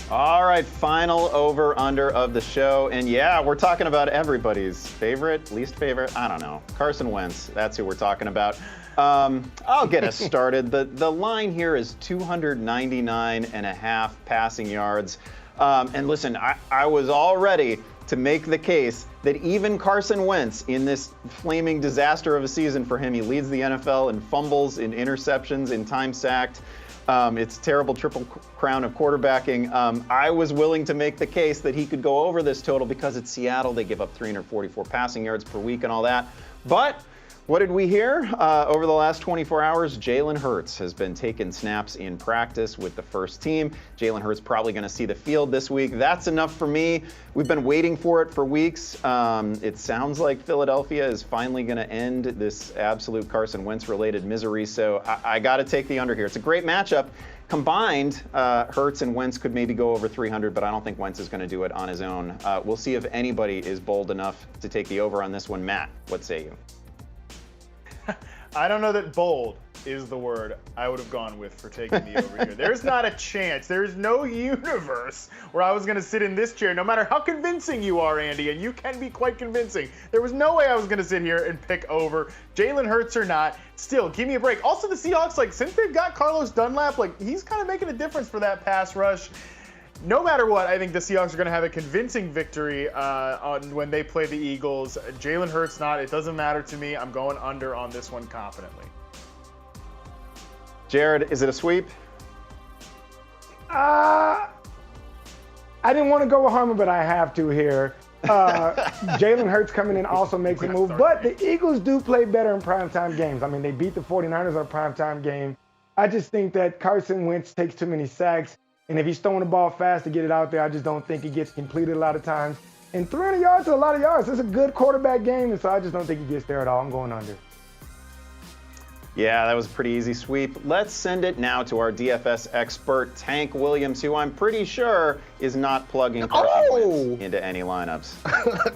All right, final over-under of the show. And yeah, we're talking about everybody's favorite, least favorite, I don't know. Carson Wentz, that's who we're talking about. I'll get us started. The line here is 299.5 passing yards. And listen, I was all ready to make the case that even Carson Wentz, in this flaming disaster of a season for him, he leads the NFL in fumbles, in interceptions, in time sacked. It's a terrible triple crown of quarterbacking. I was willing to make the case that he could go over this total because it's Seattle. They give up 344 passing yards per week and all that. But what did we hear? Over the last 24 hours, Jalen Hurts has been taking snaps in practice with the first team. Jalen Hurts probably going to see the field this week. That's enough for me. We've been waiting for it for weeks. It sounds like Philadelphia is finally going to end this absolute Carson Wentz-related misery, so I got to take the under here. It's a great matchup. Combined, Hurts and Wentz could maybe go over 300, but I don't think Wentz is going to do it on his own. We'll see if anybody is bold enough to take the over on this one. Matt, what say you? I don't know that bold is the word I would have gone with for taking the over here. There's not a chance. There's no universe where I was going to sit in this chair, no matter how convincing you are, Andy, and you can be quite convincing. There was no way I was going to sit here and pick over. Jalen Hurts or not, still, give me a break. Also, the Seahawks, like, since they've got Carlos Dunlap, like, he's kind of making a difference for that pass rush. No matter what, I think the Seahawks are going to have a convincing victory when they play the Eagles. Jalen Hurts not. It doesn't matter to me. I'm going under on this one confidently. Jared, is it a sweep? I didn't want to go with Harmon, but I have to here. Jalen Hurts coming in also makes a move. But the Eagles do play better in primetime games. I mean, they beat the 49ers on a primetime game. I just think that Carson Wentz takes too many sacks. And if he's throwing the ball fast to get it out there, I just don't think it gets completed a lot of times. And 300 yards is a lot of yards. It's a good quarterback game, and so I just don't think he gets there at all. I'm going under. Yeah, that was a pretty easy sweep. Let's send it now to our DFS expert, Tank Williams, who I'm pretty sure is not plugging Carson Wentz into any lineups.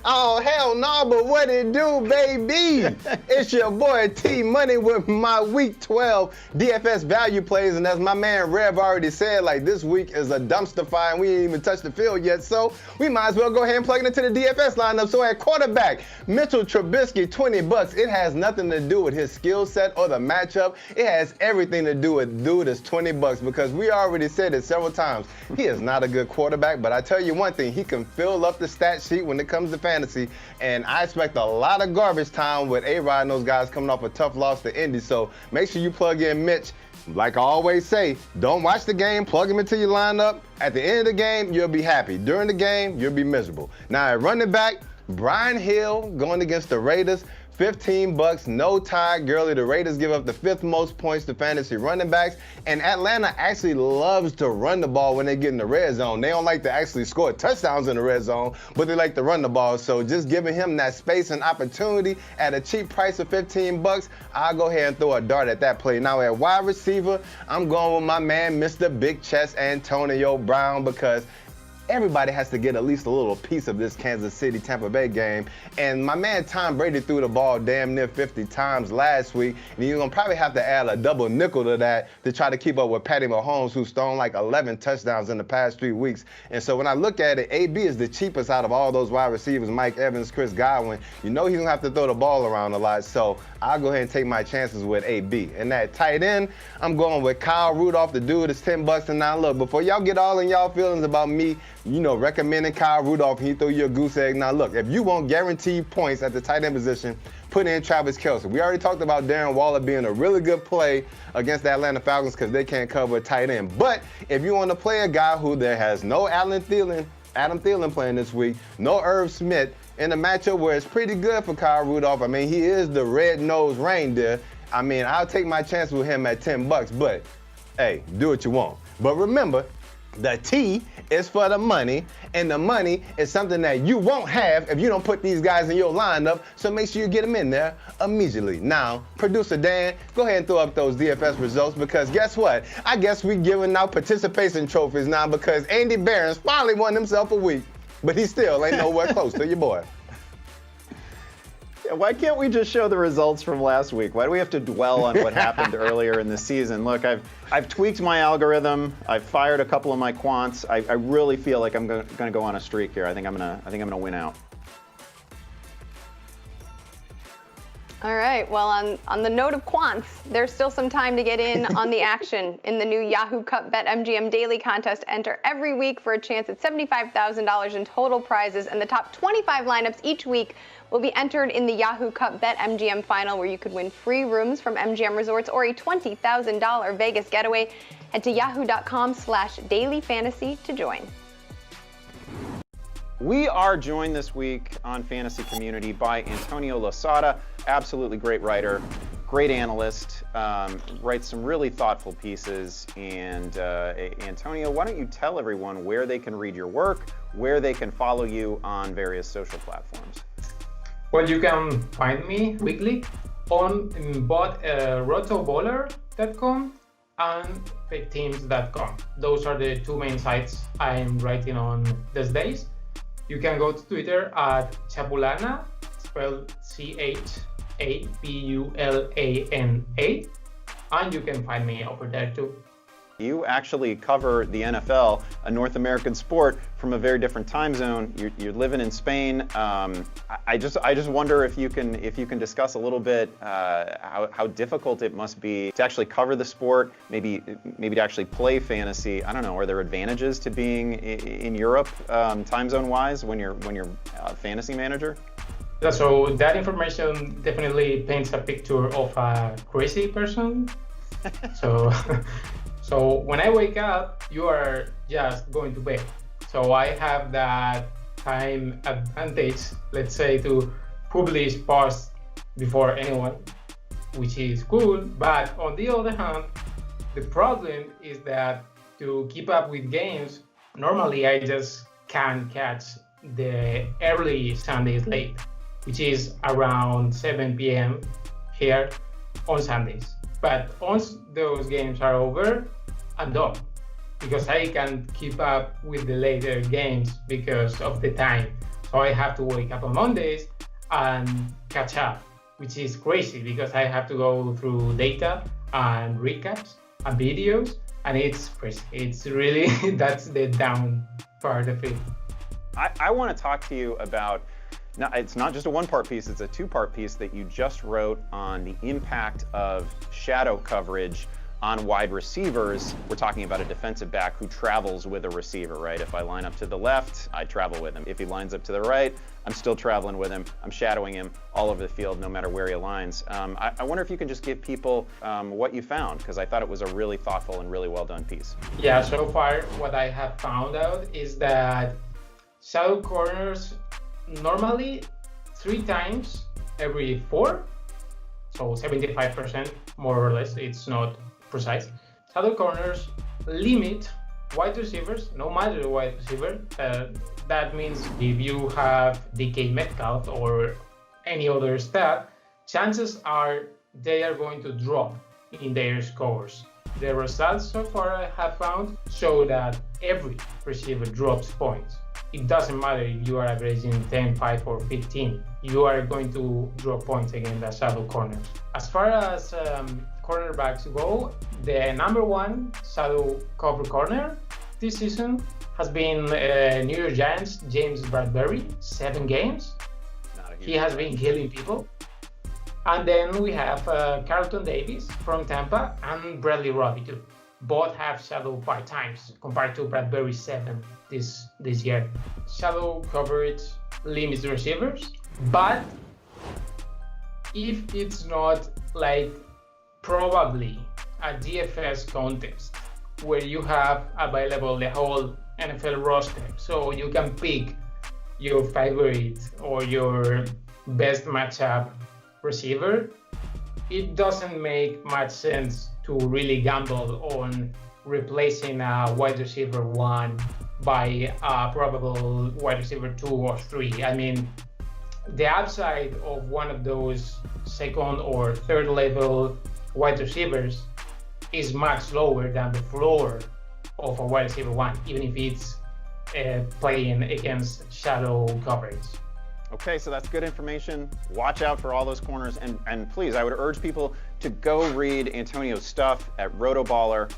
Oh, hell no, but what it do, baby? It's your boy T-Money with my Week 12 DFS value plays, and as my man Rev already said, like, this week is a dumpster fire, and we ain't even touched the field yet, so we might as well go ahead and plug it into the DFS lineup. So at quarterback, Mitchell Trubisky, $20. It has nothing to do with his skill set or the matchup. It has everything to do with dude is $20 because we already said it several times. He is not a good quarterback, but I tell you one thing, he can fill up the stat sheet when it comes to fantasy, and I expect a lot of garbage time with A-Rod and those guys coming off a tough loss to Indy. So make sure you plug in Mitch. Like I always say, don't watch the game, plug him into your lineup. At the end of the game, you'll be happy. During the game, you'll be miserable. Now at running back, Brian Hill going against the Raiders. $15, no tie, Gurley. The Raiders give up the 5th most points to fantasy running backs, and Atlanta actually loves to run the ball when they get in the red zone. They don't like to actually score touchdowns in the red zone, but they like to run the ball. So just giving him that space and opportunity at a cheap price of $15, I'll go ahead and throw a dart at that play. Now at wide receiver, I'm going with my man, Mr. Big Chest Antonio Brown, because everybody has to get at least a little piece of this Kansas City-Tampa Bay game. And my man Tom Brady threw the ball damn near 50 times last week, and you're going to probably have to add a double nickel to that to try to keep up with Patty Mahomes, who's thrown like 11 touchdowns in the past 3 weeks. And so when I look at it, AB is the cheapest out of all those wide receivers, Mike Evans, Chris Godwin. You know he's going to have to throw the ball around a lot, so I'll go ahead and take my chances with AB. And that tight end, I'm going with Kyle Rudolph. The dude is $10. And now look, before y'all get all in y'all feelings about me, recommending Kyle Rudolph, he threw you a goose egg. Now look, if you want guaranteed points at the tight end position, put in Travis Kelce. We already talked about Darren Waller being a really good play against the Atlanta Falcons because they can't cover a tight end. But if you want to play a guy who there has no Adam Thielen playing this week, no Irv Smith, in a matchup where it's pretty good for Kyle Rudolph, I mean, he is the red-nosed reindeer. I mean, I'll take my chance with him at $10, but hey, do what you want. But remember, the T is for the money, and the money is something that you won't have if you don't put these guys in your lineup, so make sure you get them in there immediately. Now, producer Dan, go ahead and throw up those DFS results, because guess what? I guess we're giving out participation trophies now because Andy Barron's finally won himself a week, but he still ain't nowhere close to your boy. Why can't we just show the results from last week? Why do we have to dwell on what happened earlier in the season? Look, I've tweaked my algorithm. I've fired a couple of my quants. I really feel like I'm going to go on a streak here. I think I'm going to win out. All right, well, on the note of quants, there's still some time to get in on the action in the new Yahoo Cup BetMGM Daily Contest. Enter every week for a chance at $75,000 in total prizes, and the top 25 lineups each week will be entered in the Yahoo Cup BetMGM Final, where you could win free rooms from MGM Resorts or a $20,000 Vegas getaway. Head to yahoo.com/dailyfantasy to join. We are joined this week on Fantasy Community by Antonio Losada, absolutely great writer, great analyst, writes some really thoughtful pieces. And Antonio, why don't you tell everyone where they can read your work, where they can follow you on various social platforms? Well, you can find me weekly on both rotoballer.com and faketeams.com. Those are the two main sites I'm writing on these days. You can go to Twitter at Chapulana, spelled Chapulana, and you can find me over there too. You actually cover the NFL, a North American sport, from a very different time zone. You're living in Spain. I just wonder if you can discuss a little bit how difficult it must be to actually cover the sport, maybe to actually play fantasy. I don't know. Are there advantages to being in Europe, time zone wise, when you're a fantasy manager? Yeah, so that information definitely paints a picture of a crazy person. So when I wake up, you are just going to bed. So I have that time advantage, let's say, to publish posts before anyone, which is cool. But on the other hand, the problem is that to keep up with games, normally I just can't catch the early Sundays late, which is around 7 p.m. here on Sundays. But once those games are over, I'm done, because I can keep up with the later games because of the time. So I have to wake up on Mondays and catch up, which is crazy because I have to go through data and recaps and videos, and it's crazy. It's really, that's the down part of it. I want to talk to you about, now, it's not just a one-part piece, it's a two-part piece that you just wrote on the impact of shadow coverage on wide receivers. We're talking about a defensive back who travels with a receiver, right? If I line up to the left, I travel with him. If he lines up to the right, I'm still traveling with him. I'm shadowing him all over the field, no matter where he aligns. I wonder if you can just give people what you found, because I thought it was a really thoughtful and really well done piece. Yeah, so far what I have found out is that shadow corners normally 3 times every 4, so 75% more or less, it's not precise. Shadow corners limit wide receivers, no matter the wide receiver. That means if you have DK Metcalf or any other stat, chances are they are going to drop in their scores. The results so far I have found show that every receiver drops points. It doesn't matter if you are averaging 10, 5, or 15. You are going to drop points against the shadow corners. As far as cornerbacks go, the number 1 shadow cover corner this season has been New York Giants' James Bradbury, 7 games. He has been killing people. And then we have Carlton Davis from Tampa and Bradley Roby too. Both have shadow 5 times compared to Bradbury 7 this year. Shadow coverage limits the receivers, but if it's not like probably a DFS contest where you have available the whole NFL roster, so you can pick your favorite or your best matchup receiver, it doesn't make much sense to really gamble on replacing a wide receiver 1 by a probable wide receiver 2 or 3. I mean, the upside of one of those second or third level wide receivers is much lower than the floor of a wide receiver 1, even if it's playing against shadow coverage. Okay, so that's good information. Watch out for all those corners, and please, I would urge people to go read Antonio's stuff at Rotoballer.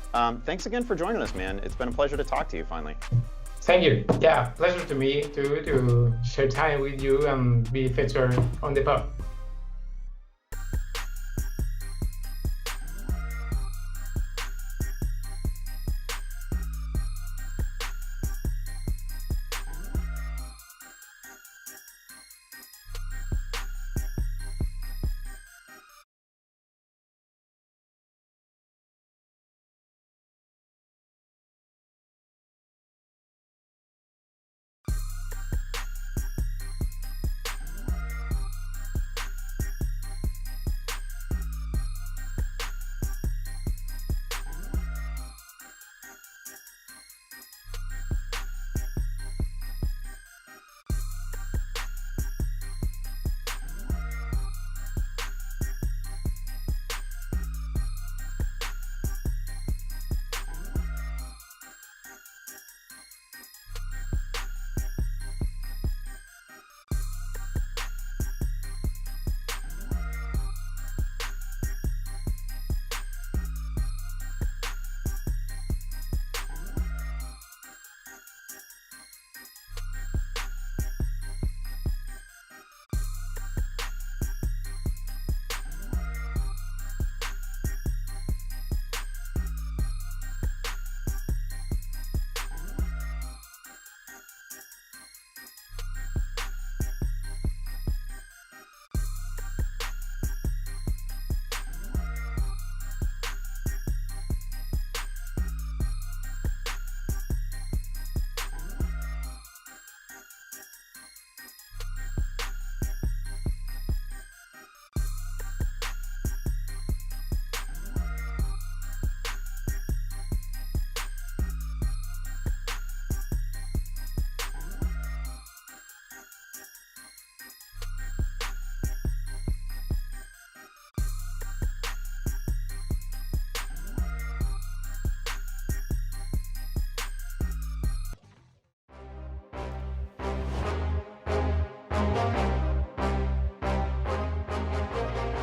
Thanks again for joining us, man. It's been a pleasure to talk to you finally. Thank you. Yeah, pleasure to me too to share time with you and be featured on the pod.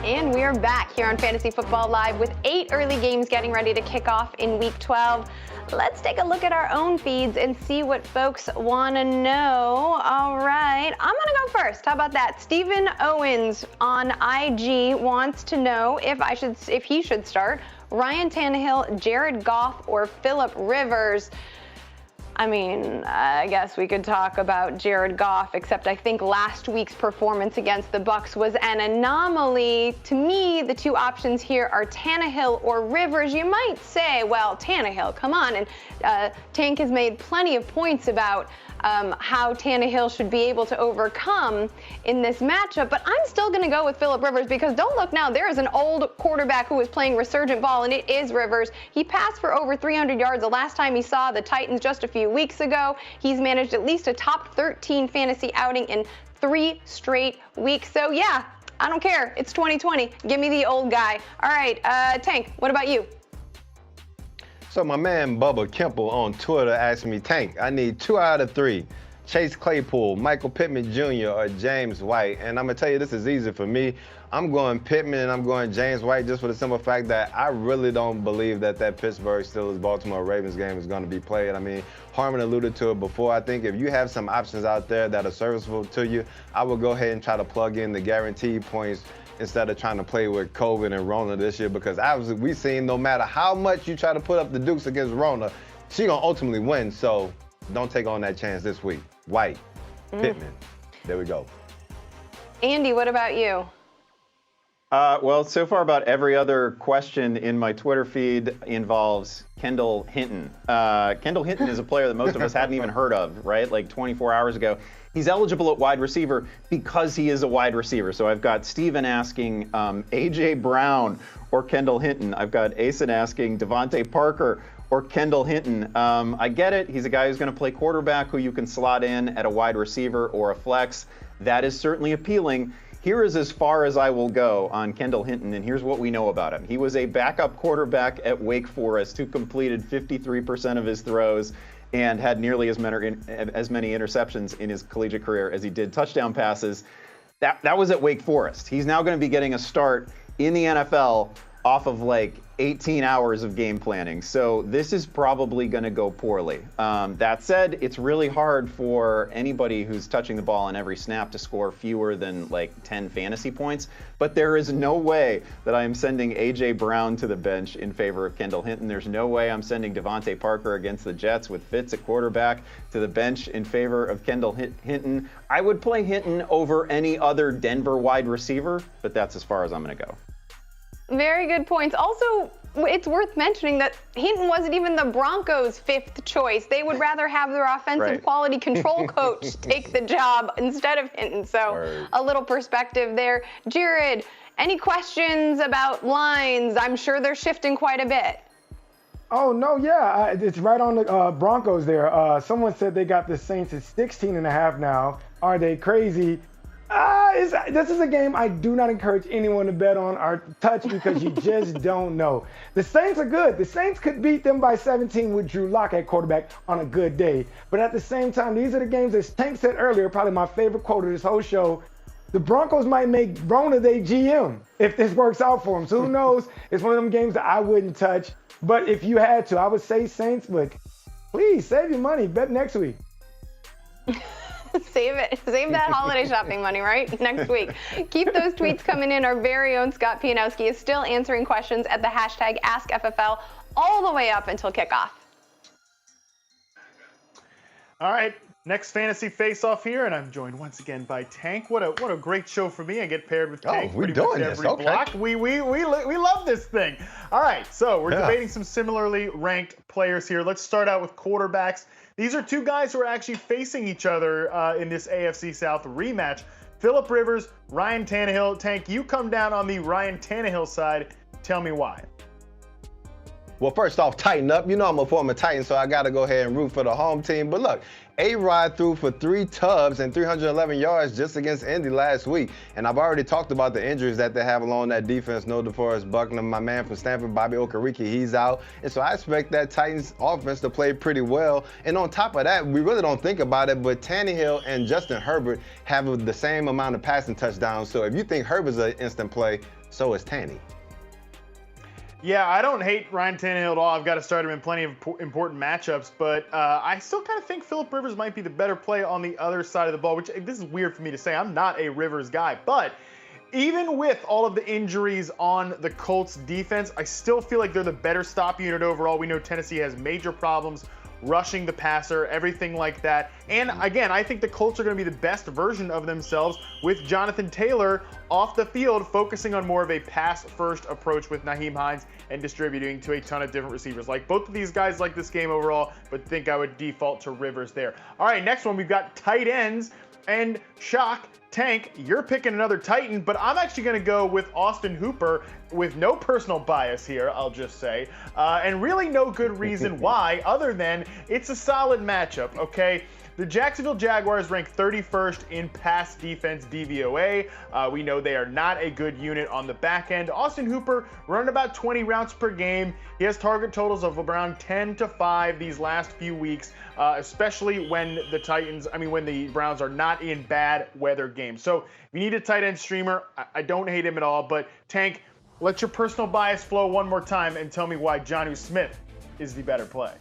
And we're back here on Fantasy Football Live with 8 early games getting ready to kick off in Week 12. Let's take a look at our own feeds and see what folks want to know. All right, I'm going to go first. How about that? Stephen Owens on IG wants to know if he should start Ryan Tannehill, Jared Goff, or Phillip Rivers. I mean, I guess we could talk about Jared Goff, except I think last week's performance against the Bucs was an anomaly. To me, the two options here are Tannehill or Rivers. You might say, well, Tannehill, come on. And Tank has made plenty of points about how Tannehill should be able to overcome in this matchup. But I'm still going to go with Phillip Rivers because don't look now, there is an old quarterback who is playing resurgent ball, and it is Rivers. He passed for over 300 yards the last time he saw the Titans just a few weeks ago. He's managed at least a top 13 fantasy outing in 3 straight weeks. So yeah, I don't care. It's 2020. Give me the old guy. All right, Tank, what about you? So my man Bubba Kemple on Twitter asked me, Tank, I need 2 out of 3. Chase Claypool, Michael Pittman Jr., or James White. And I'm going to tell you, this is easy for me. I'm going Pittman and I'm going James White just for the simple fact that I really don't believe that Pittsburgh Steelers-Baltimore Ravens game is going to be played. I mean, Harmon alluded to it before. I think if you have some options out there that are serviceable to you, I would go ahead and try to plug in the guaranteed points instead of trying to play with COVID and Rona this year, because obviously we've seen no matter how much you try to put up the Dukes against Rona, she's going to ultimately win. So don't take on that chance this week. White, Pittman. There we go. Andy, what about you? Well, so far about every other question in my Twitter feed involves Kendall Hinton. Kendall Hinton is a player that most of us hadn't even heard of, right? Like 24 hours ago. He's eligible at wide receiver because he is a wide receiver. So I've got Steven asking A.J. Brown or Kendall Hinton. I've got Asen asking Devontae Parker or Kendall Hinton. I get it. He's a guy who's going to play quarterback who you can slot in at a wide receiver or a flex. That is certainly appealing. Here is as far as I will go on Kendall Hinton, and here's what we know about him. He was a backup quarterback at Wake Forest who completed 53% of his throws and had nearly as many interceptions in his collegiate career as he did touchdown passes. That was at Wake Forest. He's now going to be getting a start in the NFL off of like 18 hours of game planning. So this is probably going to go poorly. That said, it's really hard for anybody who's touching the ball on every snap to score fewer than like 10 fantasy points. But there is no way that I am sending A.J. Brown to the bench in favor of Kendall Hinton. There's no way I'm sending Devontae Parker against the Jets with Fitz at quarterback to the bench in favor of Kendall Hinton. I would play Hinton over any other Denver wide receiver, but that's as far as I'm going to go. Very good points. Also, it's worth mentioning that Hinton wasn't even the Broncos' 5th choice. They would rather have their offensive quality control coach take the job instead of Hinton. So a little perspective there. Jared, any questions about lines? I'm sure they're shifting quite a bit. Oh, no, yeah. It's right on the Broncos there. Someone said they got the Saints at 16.5 now. Are they crazy? This is a game I do not encourage anyone to bet on or touch because you just don't know. The Saints are good. The Saints could beat them by 17 with Drew Lock at quarterback on a good day. But at the same time, these are the games, as Tank said earlier, probably my favorite quote of this whole show. The Broncos might make Rona their GM if this works out for them. So who knows? It's one of them games that I wouldn't touch. But if you had to, I would say Saints, but please save your money. Bet next week. Save that holiday shopping money, right? Next week. Keep those tweets coming in. Our very own Scott Pianowski is still answering questions at the hashtag AskFFL all the way up until kickoff. All right, next fantasy face-off here, and I'm joined once again by Tank. What a great show for me. I get paired with Tank we're pretty doing much every block. We love this thing. All right, so we're debating some similarly ranked players here. Let's start out with quarterbacks. These are two guys who are actually facing each other in this AFC South rematch. Phillip Rivers, Ryan Tannehill. Tank, you come down on the Ryan Tannehill side. Tell me why. Well, first off, tighten up. You know I'm a former Titan, so I got to go ahead and root for the home team. But look, A-Rod threw for 3 tubs and 311 yards just against Indy last week. And I've already talked about the injuries that they have along that defense. No DeForest Buckner, my man from Stanford, Bobby Okereke, he's out. And so I expect that Titans offense to play pretty well. And on top of that, we really don't think about it, but Tannehill and Justin Herbert have the same amount of passing touchdowns. So if you think Herbert's an instant play, so is Tanny. Yeah, I don't hate Ryan Tannehill at all. I've got to start him in plenty of important matchups, but I still kind of think Phillip Rivers might be the better play on the other side of the ball, which this is weird for me to say. I'm not a Rivers guy, but even with all of the injuries on the Colts defense, I still feel like they're the better stop unit overall. We know Tennessee has major problems rushing the passer, everything like that. And again, I think the Colts are going to be the best version of themselves with Jonathan Taylor off the field, focusing on more of a pass-first approach with Nyheim Hines and distributing to a ton of different receivers. Like both of these guys like this game overall, but think I would default to Rivers there. All right, next one, we've got tight ends. And shock, Tank, you're picking another Titan, but I'm actually going to go with Austin Hooper with no personal bias here, I'll just say, and really no good reason why other than it's a solid matchup, okay? The Jacksonville Jaguars rank 31st in pass defense DVOA. We know they are not a good unit on the back end. Austin Hooper running about 20 routes per game. He has target totals of around 10 to 5 these last few weeks, especially when the Browns are not in bad weather games. So if you need a tight end streamer, I don't hate him at all, but Tank, let your personal bias flow one more time and tell me why Jonnu Smith is the better play.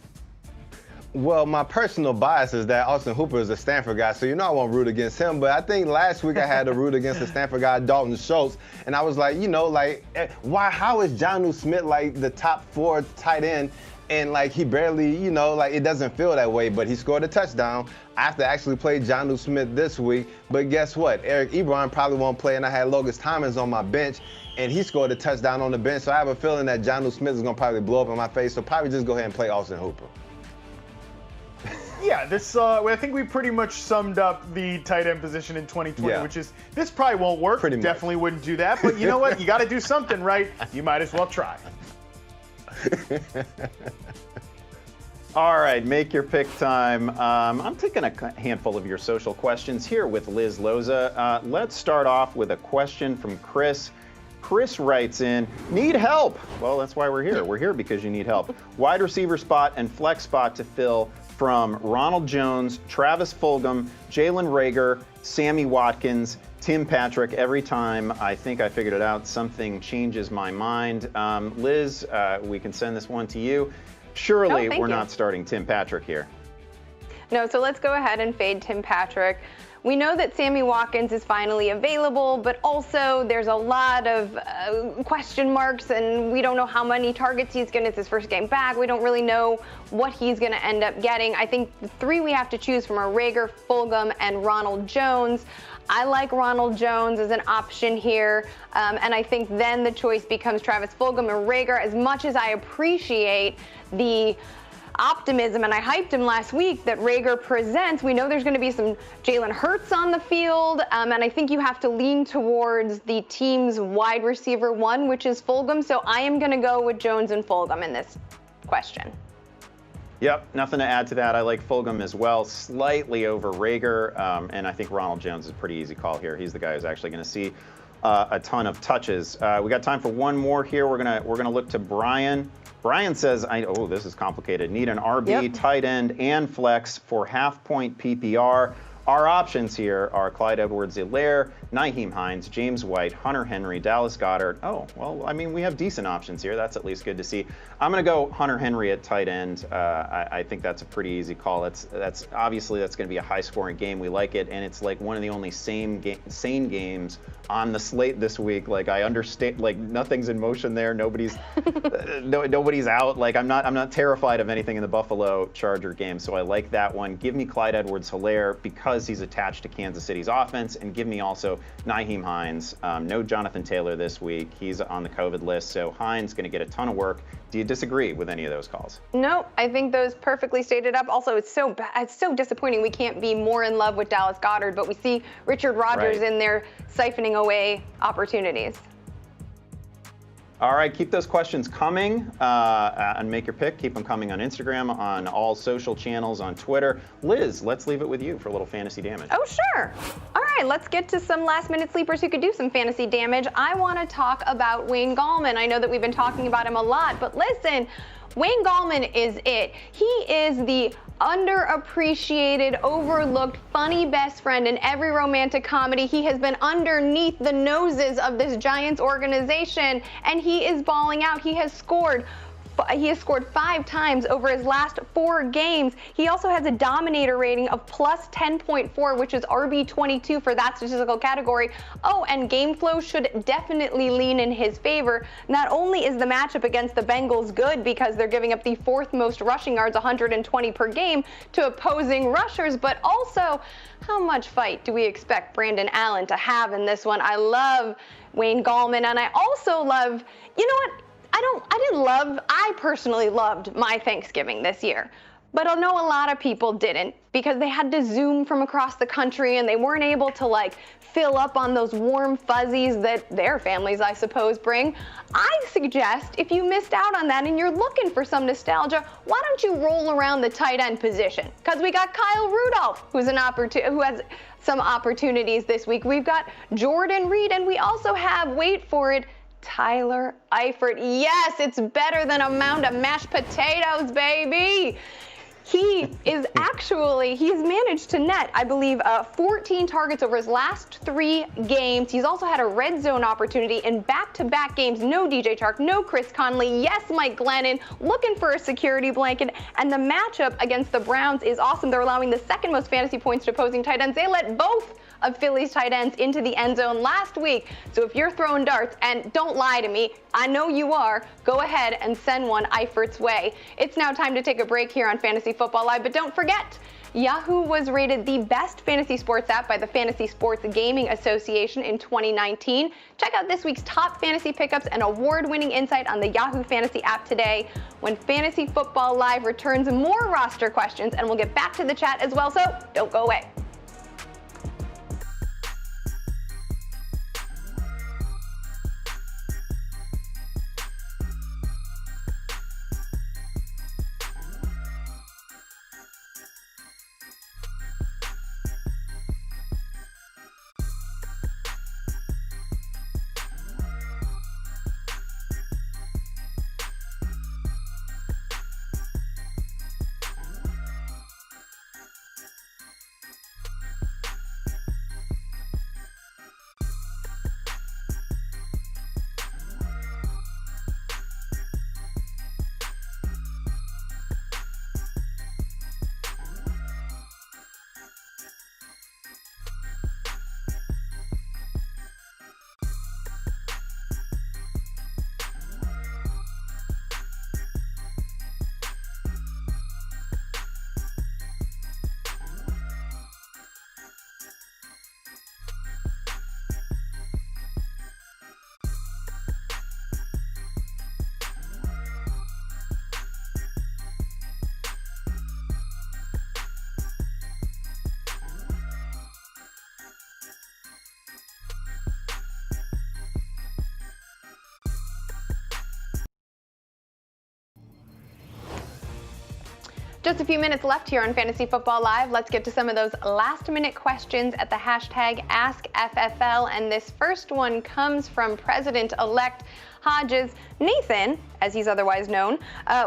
Well, my personal bias is that Austin Hooper is a Stanford guy, so you know I won't root against him. But I think last week I had to root against the Stanford guy, Dalton Schultz, and I was like, how is Jonnu Smith like the top 4 tight end? And like he barely, it doesn't feel that way, but he scored a touchdown. I have to actually play Jonnu Smith this week, but guess what? Eric Ebron probably won't play, and I had Logan Thomas on my bench, and he scored a touchdown on the bench, so I have a feeling that Jonnu Smith is going to probably blow up in my face, so probably just go ahead and play Austin Hooper. Yeah, I think we pretty much summed up the tight end position in 2020, which is, this probably won't work. Definitely wouldn't do that, but you know what? You got to do something, right? You might as well try. All right, make your pick time. I'm taking a handful of your social questions here with Liz Loza. Let's start off with a question from Chris. Chris writes in, need help. Well, that's why we're here. We're here because you need help. Wide receiver spot and flex spot to fill from Ronald Jones, Travis Fulgham, Jalen Reagor, Sammy Watkins, Tim Patrick. Every time I think I figured it out, something changes my mind. Liz, we can send this one to you. Surely we're not starting Tim Patrick here. No, so let's go ahead and fade Tim Patrick. We know that Sammy Watkins is finally available, but also there's a lot of question marks, and we don't know how many targets he's going to. It's his first game back. We don't really know what he's going to end up getting. I think the three we have to choose from are Reagor, Fulgham, and Ronald Jones. I like Ronald Jones as an option here, and I think then the choice becomes Travis Fulgham and Reagor. As much as I appreciate the optimism, and I hyped him last week, that Reagor presents, we know there's going to be some Jalen Hurts on the field, and I think you have to lean towards the team's wide receiver one, which is Fulgham. So I am going to go with Jones and Fulgham in this question. Yep, nothing to add to that. I like Fulgham as well, slightly over Reagor, and I think Ronald Jones is a pretty easy call here. He's the guy who's actually going to see a ton of touches. We got time for one more here. We're gonna look to Brian. Brian says, oh, this is complicated. Need an RB, tight end, and flex for half-point PPR. Our options here are Clyde Edwards-Helaire, Nyheim Hines, James White, Hunter Henry, Dallas Goedert. Oh, well, I mean, we have decent options here. That's at least good to see. I'm going to go Hunter Henry at tight end. I think that's a pretty easy call. That's obviously that's going to be a high-scoring game. We like it, and it's like one of the only sane games on the slate this week. Like, I understand, like, nothing's in motion there. Nobody's nobody's out. Like, I'm not terrified of anything in the Buffalo Charger game, so I like that one. Give me Clyde Edwards-Helaire because he's attached to Kansas City's offense, and give me also Nyheim Hines. No Jonathan Taylor this week. He's on the COVID list, so Hines going to get a ton of work. Do you disagree with any of those calls? No, I think those perfectly stated up. Also, it's so disappointing we can't be more in love with Dallas Goedert, but we see Richard Rodgers in there siphoning away opportunities. All right, keep those questions coming and make your pick. Keep them coming on Instagram, on all social channels, on Twitter. Liz, let's leave it with you for a little fantasy damage. Oh, sure. All right, let's get to some last-minute sleepers who could do some fantasy damage. I want to talk about Wayne Gallman. I know that we've been talking about him a lot, but listen, Wayne Gallman is it. He is the underappreciated, overlooked, funny best friend in every romantic comedy. He has been underneath the noses of this Giants organization, and he is balling out. He has scored 5 times over his last 4 games. He also has a dominator rating of plus 10.4, which is RB22 for that statistical category. Oh, and game flow should definitely lean in his favor. Not only is the matchup against the Bengals good because they're giving up the 4th most rushing yards, 120 per game, to opposing rushers, but also how much fight do we expect Brandon Allen to have in this one? I love Wayne Gallman, and I also love, you know what? I personally loved my Thanksgiving this year, but I know a lot of people didn't because they had to Zoom from across the country and they weren't able to like fill up on those warm fuzzies that their families, I suppose, bring. I suggest if you missed out on that and you're looking for some nostalgia, why don't you roll around the tight end position? Because we got Kyle Rudolph, who has some opportunities this week. We've got Jordan Reed, and we also have, wait for it, Tyler Eifert. Yes, it's better than a mound of mashed potatoes, baby. He's managed to net, I believe, 14 targets over his last 3 games. He's also had a red zone opportunity in back-to-back games. No DJ Chark, no Chris Conley. Yes, Mike Glennon looking for a security blanket. And the matchup against the Browns is awesome. They're allowing the 2nd most fantasy points to opposing tight ends. They let both of Philly's tight ends into the end zone last week. So if you're throwing darts, and don't lie to me, I know you are, go ahead and send one Eifert's way. It's now time to take a break here on Fantasy Football Live, but don't forget, Yahoo was rated the best fantasy sports app by the Fantasy Sports Gaming Association in 2019. Check out this week's top fantasy pickups and award-winning insight on the Yahoo Fantasy app today. When Fantasy Football Live returns, more roster questions, and we'll get back to the chat as well, so don't go away. Just a few minutes left here on Fantasy Football Live. Let's get to some of those last-minute questions at the hashtag AskFFL. And this first one comes from President-elect Hodges. Nathan, as he's otherwise known,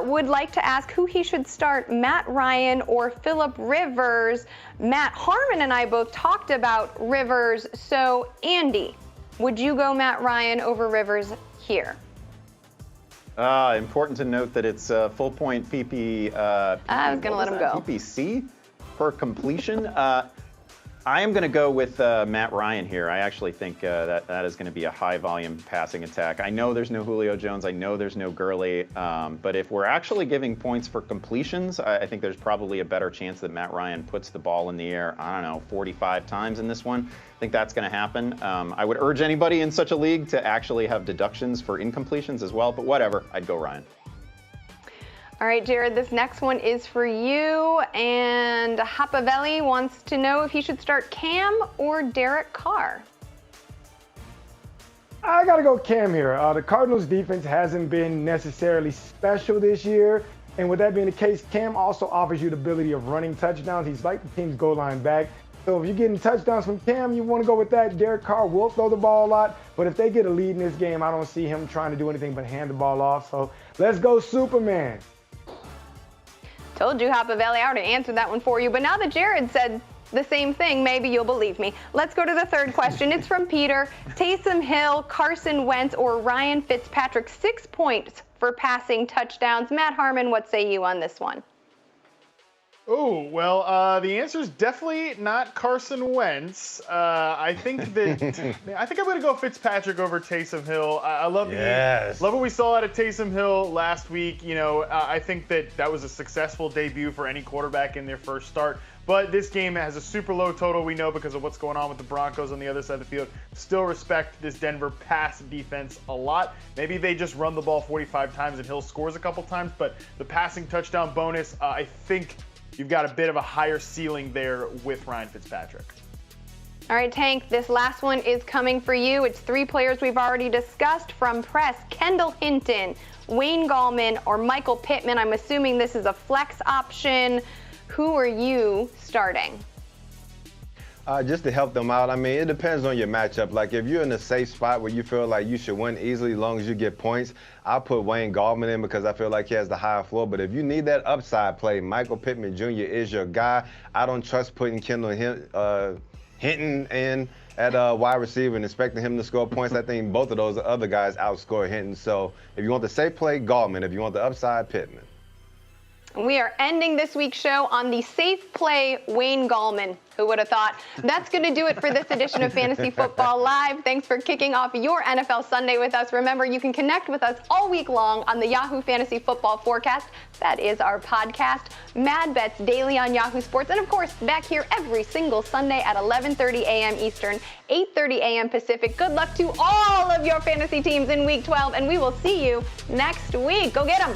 would like to ask who he should start, Matt Ryan or Phillip Rivers. Matt Harmon and I both talked about Rivers. So, Andy, would you go Matt Ryan over Rivers here? Important to note that it's full point PP. I was going to let him go. PPC per completion. I am going to go with Matt Ryan here. I actually think that is going to be a high volume passing attack. I know there's no Julio Jones. I know there's no Gurley. But if we're actually giving points for completions, I think there's probably a better chance that Matt Ryan puts the ball in the air, 45 times in this one. I think that's going to happen. I would urge anybody in such a league to actually have deductions for incompletions as well, but whatever, I'd go Ryan. All right, Jared, this next one is for you. And Hapavelli wants to know if he should start Cam or Derek Carr. I got to go Cam here. The Cardinals defense hasn't been necessarily special this year. And with that being the case, Cam also offers you the ability of running touchdowns. He's like the team's goal line back. So if you're getting touchdowns from Cam, you want to go with that. Derek Carr will throw the ball a lot. But if they get a lead in this game, I don't see him trying to do anything but hand the ball off. So let's go Superman. Told you, Hapavelli, I already answered that one for you. But now that Jared said the same thing, maybe you'll believe me. Let's go to the third question. It's from Peter. Taysom Hill, Carson Wentz, or Ryan Fitzpatrick, 6 points for passing touchdowns. Matt Harmon, what say you on this one? Oh, well, the answer is definitely not Carson Wentz. I think I'm going to go Fitzpatrick over Taysom Hill. I love love what we saw out of Taysom Hill last week. You know, I think that was a successful debut for any quarterback in their first start. But this game has a super low total, we know, because of what's going on with the Broncos on the other side of the field. Still respect this Denver pass defense a lot. Maybe they just run the ball 45 times and Hill scores a couple times, but the passing touchdown bonus, I think you've got a bit of a higher ceiling there with Ryan Fitzpatrick. All right, Tank, this last one is coming for you. It's 3 players we've already discussed from press: Kendall Hinton, Wayne Gallman, or Michael Pittman. I'm assuming this is a flex option. Who are you starting? Just to help them out, I mean, it depends on your matchup. Like, if you're in a safe spot where you feel like you should win easily as long as you get points, I'll put Wayne Gallman in because I feel like he has the higher floor. But if you need that upside play, Michael Pittman Jr. is your guy. I don't trust putting Kendall Hinton in at wide receiver and expecting him to score points. I think both of those other guys outscore Hinton. So if you want the safe play, Gallman. If you want the upside, Pittman. We are ending this week's show on the safe play Wayne Gallman. Who would have thought? That's going to do it for this edition of Fantasy Football Live. Thanks for kicking off your NFL Sunday with us. Remember, you can connect with us all week long on the Yahoo Fantasy Football Forecast. That is our podcast. Mad Bets daily on Yahoo Sports. And, of course, back here every single Sunday at 11:30 a.m. Eastern, 8:30 a.m. Pacific. Good luck to all of your fantasy teams in Week 12, and we will see you next week. Go get them.